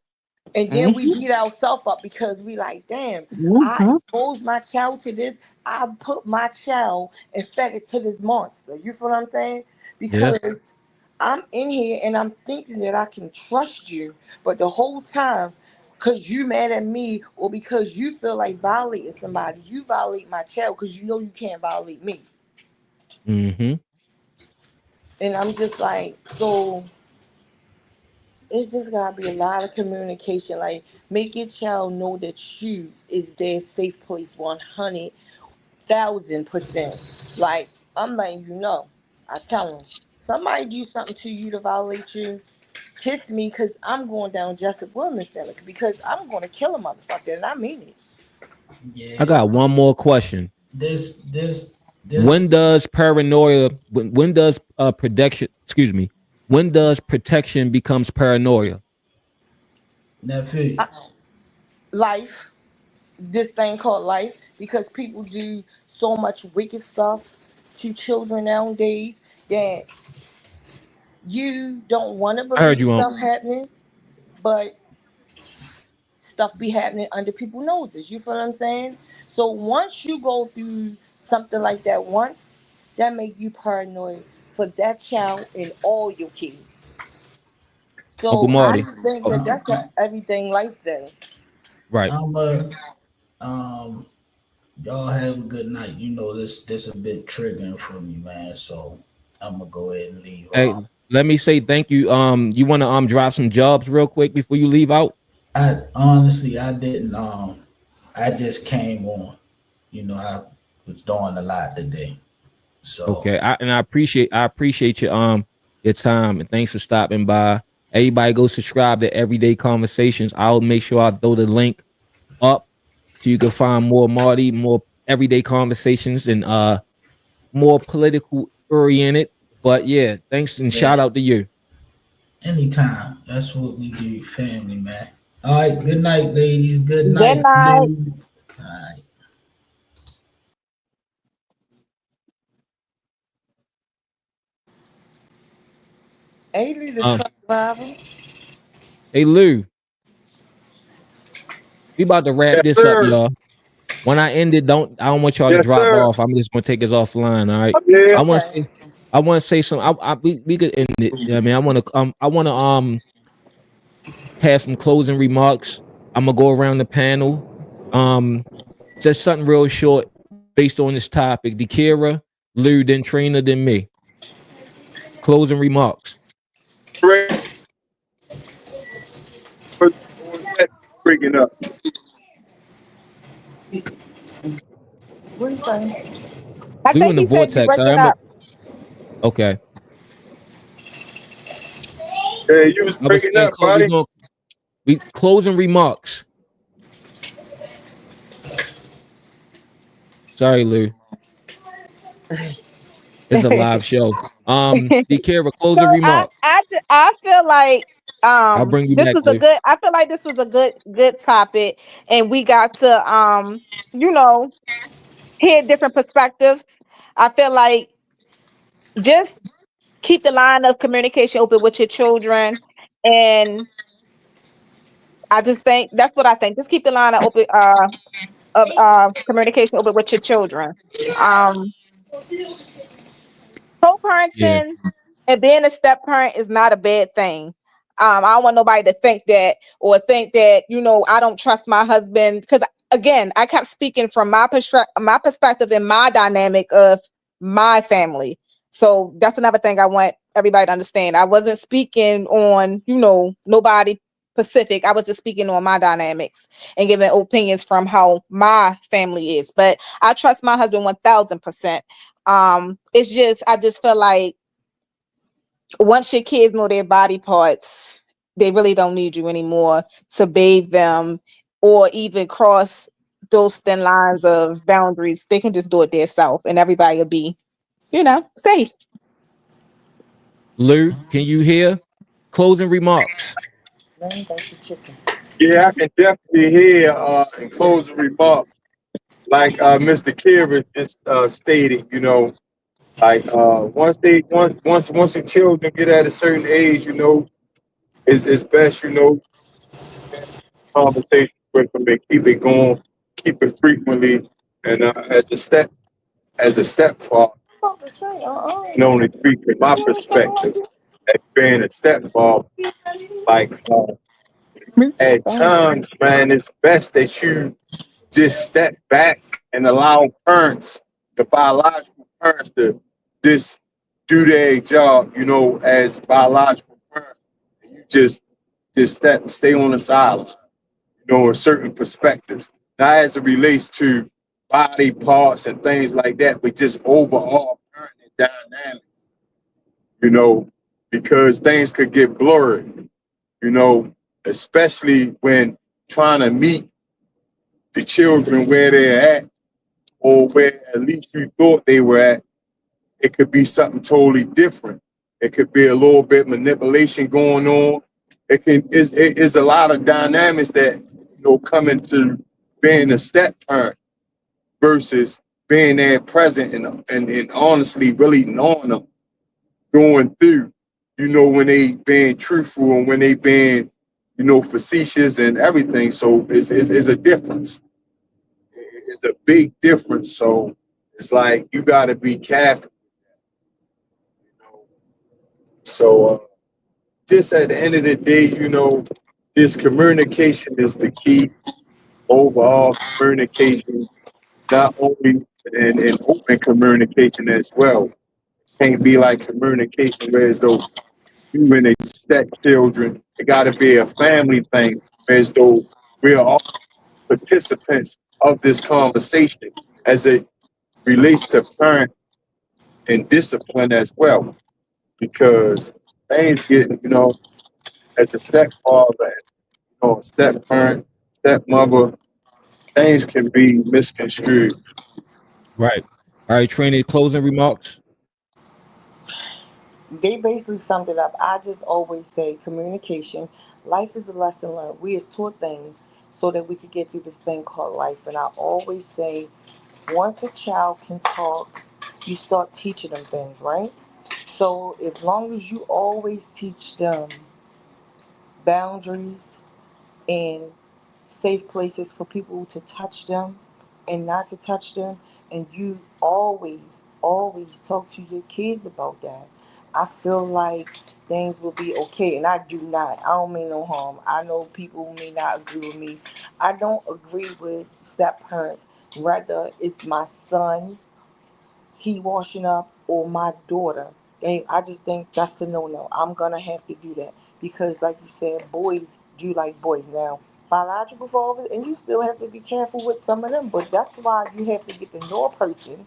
And then we Mhm. beat ourselves up because we like, damn, I Mhm. exposed my child to this. I put my child infected to this monster. You feel what I'm saying? yeah. Because I'm in here and I'm thinking that I can trust you, but the whole time, because you mad at me or because you feel like violating somebody, you violate my child because you know you can't violate me. Hmm. And I'm just like, so it just gotta be a lot of communication. Like, make your child know that you is their safe place 100,000%. Like, I'm letting you know. I tell them, somebody do something to you to violate you, kiss me, because I'm going down Jessup Women's Center because I'm going to kill a motherfucker, and I mean it. I Yeah. got one more question. This When does paranoia? When does protection? Excuse me. When does protection becomes paranoia? nephew. I, life, this thing called life, because people do so much wicked stuff to children nowadays that you don't want to I heard believe you on. stuff happening, but stuff be happening under people's noses. You feel what I'm saying? So once you go through something like that once, that make you paranoid for that child and all your kids. Uncle So I Marty. just think Oh, that I'm that's a everything life thing. right. I'm a y'all have a good night. You know this a bit triggering for me, man. So I'm gonna go ahead and leave. Hey, let me say thank you. You want to drop some jobs real quick before you leave out? I honestly I didn't I just came on. You know, I was doing a lot today. So Okay. I appreciate your time and thanks for stopping by. Everybody go subscribe to Everyday Conversations. I'll make sure I throw the link up so you can find more Marty, more everyday conversations, and more political oriented. But yeah, thanks and yeah, shout out to you. anytime. That's what we do, family, man. All right, good night, ladies. Good Good night, night. Lou. All right. Ailey the Um, truck driver. hey Lou, we about to wrap Yes, this up, sir. y'all. When I end it, I don't want y'all to Yes, drop sir. off. I'm just gonna take us offline. All right. I'm here. I want to Okay. say, I want to say some. We could end it. I mean, I want to have some closing remarks. I'm gonna go around the panel. Um, just something real short based on this topic. Dekira, Lou, then Trina, then me. Closing remarks. Break- Or is that breaking up? What do you think? I Lou think in the he said you vortex. All right, breaking up. okay. Yeah, you was I was breaking saying, up, buddy. we closing remarks. Sorry, Lou. It's a live show. Dekira, So closing remark. I feel like I'll bring you this back, was a Lou. good I feel like this was a good topic, and we got to you know hear different perspectives. I feel like just keep the line of communication open with your children, and I just think that's what I think. Just keep the line of communication open with your children. Um, Yeah. Co-parenting and being a step parent is not a bad thing. I don't want nobody to think that or think that, I don't trust my husband. Because again, I kept speaking from my perspective and my dynamic of my family. So that's another thing I want everybody to understand. I wasn't speaking on, nobody specific. I was just speaking on my dynamics and giving opinions from how my family is. But I trust my husband 1000%. It's just I just feel like once your kids know their body parts, they really don't need you anymore to bathe them or even cross those thin lines of boundaries. They can just do it themselves and everybody will be, safe. Lou, can you hear? Closing remarks. Let me back to chicken. Yeah, I can definitely hear in closing remarks, like Mr. Kira just stated, like once the children get at a certain age, it's best, conversation with them and keep it going, keep it frequently. And as a stepfather, I'm about to say, can only speak from my you want something like perspective as being a stepfather. Like at this? times, man, it's best that you just step back and allow parents, the biological parents, to just do their job, you know, as biological parents. You just stay on the sideline, you know, in certain perspectives. Not as it relates to body parts and things like that, but just overall parenting dynamics, you know, because things could get blurred, you know, especially when trying to meet the children where they're at or where at least you thought they were at. It could be something totally different. It could be a little bit manipulation going on. It's a lot of dynamics that, you know, come into being a step parent versus being there present and honestly really knowing them going through, you know, when they being truthful and when they being, you know, facetious and everything. So it's a difference. It's a big difference. So it's like you got to be careful. So just at the end of the day, you know, this communication is the key. Overall communication, not only in open communication as well. Can't be like communication where as though you and a stepchildren, it got to be a family thing, as though we are all participants of this conversation as it relates to parent and discipline as well. Because things get, you know, as a stepfather, you know, step parent, stepmother, things can be misconstrued. Right. All right, Trina, closing remarks. They basically summed it up. I just always say communication. Life is a lesson learned. We is taught things so that we could get through this thing called life. And I always say, once a child can talk, you start teaching them things, right? So as long as you always teach them boundaries and safe places for people to touch them and not to touch them, and you always talk to your kids about that, I feel like things will be okay. And I don't mean no harm. I know people may not agree with me. I don't agree with step parents. Rather, it's my son, he washing up, or my daughter. I just think that's a no-no. I'm gonna have to do that because, like you said, boys do like boys. Now, biological fathers, and you still have to be careful with some of them. But that's why you have to get to know a person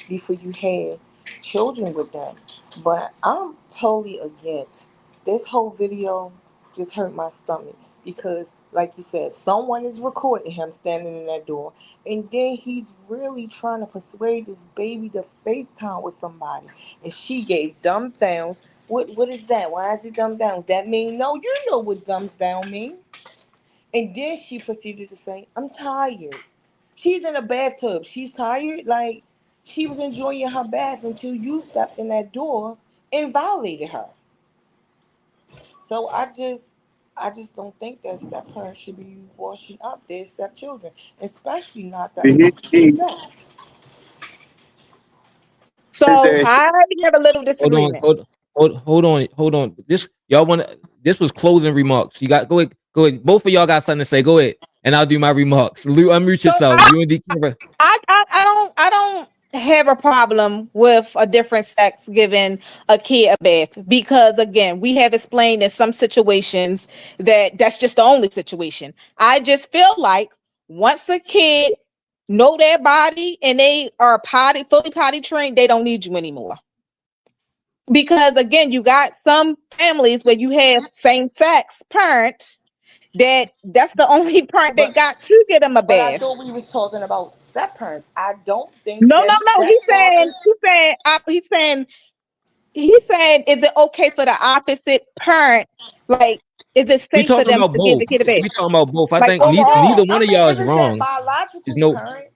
before you have children with them. But I'm totally against this whole video. Just hurt my stomach because, like you said, someone is recording him standing in that door, and then he's really trying to persuade this baby to FaceTime with somebody. And she gave thumbs downs. What is that? Why is it thumbs downs? That mean no, you know what thumbs down mean. And then she proceeded to say, I'm tired. She's in a bathtub. She's tired. Like she was enjoying her bath until you stepped in that door and violated her. So I just don't think that step parents should be washing up their stepchildren, especially not the But opposite sex. his So ass, I have a little Hold on, disagreement. hold on. This y'all want to. This was closing remarks. You got go ahead, go ahead. Both of y'all got something to say. Go ahead, and I'll do my remarks. Lou, unmute So yourself. You and D. Kimber. I don't have a problem with a different sex giving a kid a bath because again we have explained in some situations that that's just the only situation. I just feel like once a kid know their body and they are fully potty trained, they don't need you anymore. Because again, you got some families where you have same sex parents that's the only parent they But got to get them a but I bath. thought we was talking about step parents. I don't think No, no, that no. stepfathers. He's saying, is it okay for the opposite parent? Like, is it We safe for talking them about to give both. the kid a bath? We talking about both. I Like think neither overall. one I of mean, y'all if is it's that wrong. There's biological no. parent,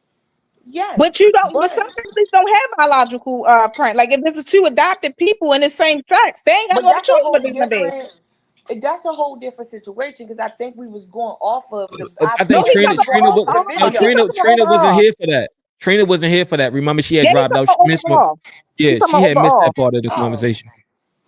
yes. But you don't, but But some families don't have biological parent. Like if it's two adopted people in the same sex, they ain't got but no other that's a choice but whole to give them a bath. different. That's a whole different situation because I think we was going off of the. I I No, think think he's we Trina. talking was going about Trina. off of the No, overall. He's video. Trina. talking about Trina wasn't overall. here for that. Trina wasn't here for that. Remember, she had Yeah, he's dropped talking out. She about missed one. overall. He's Yeah, talking she about had missed overall. that part of the Oh, conversation.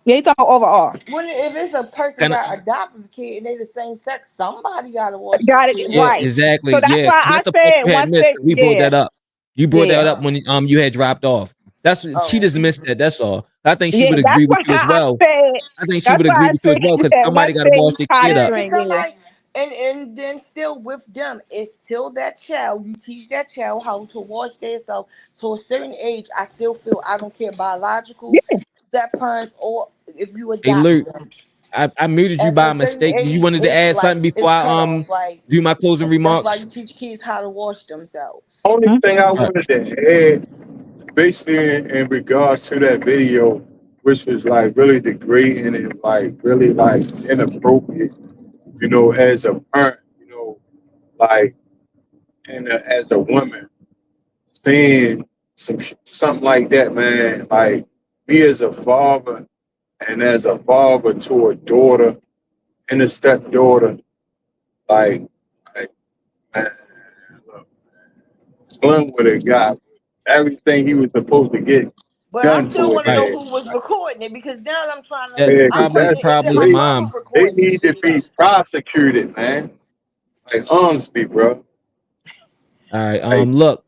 Yeah, he's talking about overall. when if it's a person Kind of. that adopted a kid and they the same sex, somebody got to wash their Got it kids. Yeah, right. So exactly. that's Yeah, why that's I the part said you had once missed. they, We brought yeah, that up. You brought that yeah. up when you had dropped off. That's she Oh, just missed that. That's all. I think she Yeah, would that's agree with why you as I well. said. I think she That's would why agree I with you as said well because that somebody one got to wash thing their kid ties up. in because there. somebody and then still with them, it's still that child. You teach that child how to wash themselves. To a certain age, I still feel I don't care biological Yeah. step parents or if you Hey, adopt Luke, them. I muted you At a by certain mistake. You age, wanted to it's add like something before it's I cut off. Like do my closing that's why remarks? you teach kids how to wash themselves. Only Mhm. thing I All right. wanted to add, basically in regards to that video, which was like really degrading and like really like inappropriate, you know, as a parent, you know, like and as a woman saying something like that, man. Like me as a father and as a father to a daughter and a stepdaughter, like, like man, look, Slim would have got everything he was supposed to get But I done still for his want to Right. know head. who was recording it because now I'm trying to. Yeah, Yeah, I'm 'cause wondering, is it probably her her they mama mom. they recording this need to be video? prosecuted, man. Like honestly, bro. All right. Like Look,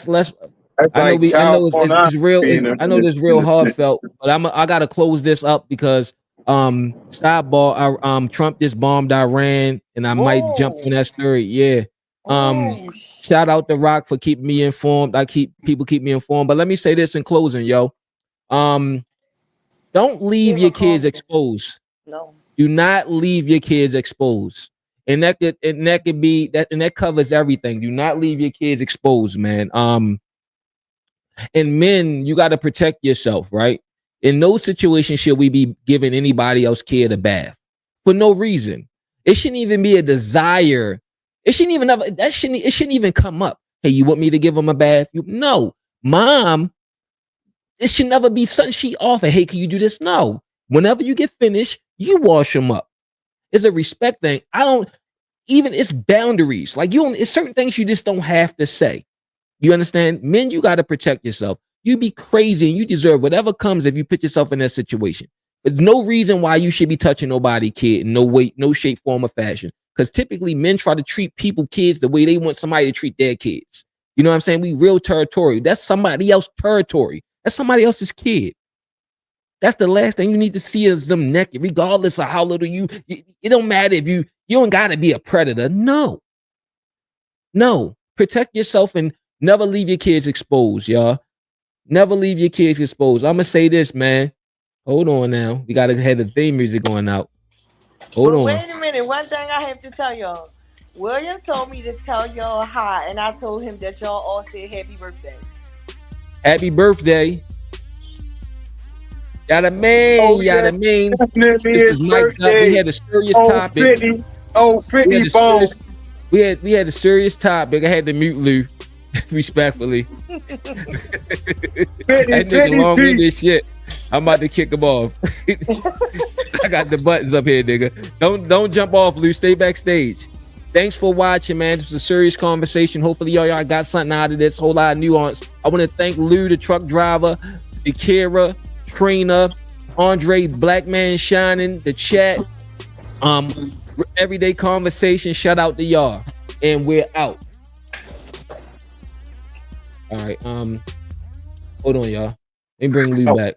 let's. that's I know like I child know it's real. pornography I know this in real a sense. heartfelt, but I gotta close this up because sidebar. Trump just bombed Iran, and I might jump Oh, on that story. Yeah. oh, Shout out to Rock for keeping me informed. People keep me informed. But let me say this in closing, yo. Um, don't leave never your call kids me. exposed. No. Do not leave your kids exposed. And that could be that, and that covers everything. Do not leave your kids exposed, man. And men, you got to protect yourself, right? In no situation should we be giving anybody else kid a bath for no reason. It shouldn't even be a desire. It shouldn't even have that shouldn't it shouldn't even come up. Hey, you want me to give him a bath? No, mom. It should never be something she offer. Hey, can you do this? No. Whenever you get finished, you wash them up. It's a respect thing. I don't even. It's boundaries. Like you don't. It's certain things you just don't have to say. You understand? Men, you got to protect yourself. You be crazy and you deserve whatever comes if you put yourself in that situation. There's no reason why you should be touching nobody, kid, in no way, no shape, form, or fashion. Because typically men try to treat kids, the way they want somebody to treat their kids. You know what I'm saying? We real territorial. That's somebody else's territory. That's somebody else's kid. That's the last thing you need to see is them naked, regardless of how little it don't matter if you don't gotta be a predator. No. Protect yourself and never leave your kids exposed, y'all. Never leave your kids exposed. I'm gonna say this, man. Hold on now. We gotta have the theme music going out. Hold But on. wait a minute. One thing I have to tell y'all. William told me to tell y'all hi, and I told him that y'all all said happy birthday. Happy birthday. Yada man, Oh yada yeah, man. definitely This his is mic'd up. We birthday. had a serious Oh topic. pretty, oh We had pretty a bone. serious we had a serious topic. I had to mute Lou respectfully. Pretty, That nigga pretty long with P. this shit. I'm about to kick him off. I got the buttons up here, nigga. Don't jump off, Lou. Stay backstage. Thanks for watching, man. This was a serious conversation. Hopefully, y'all got something out of this. Whole lot of nuance. I want to thank Lou, the truck driver, Dakira, Trina, Andre, Black Man Shining, the chat. Everyday conversation. Shout out to y'all, and we're out. All right. Hold on, y'all. Let me bring Lou back.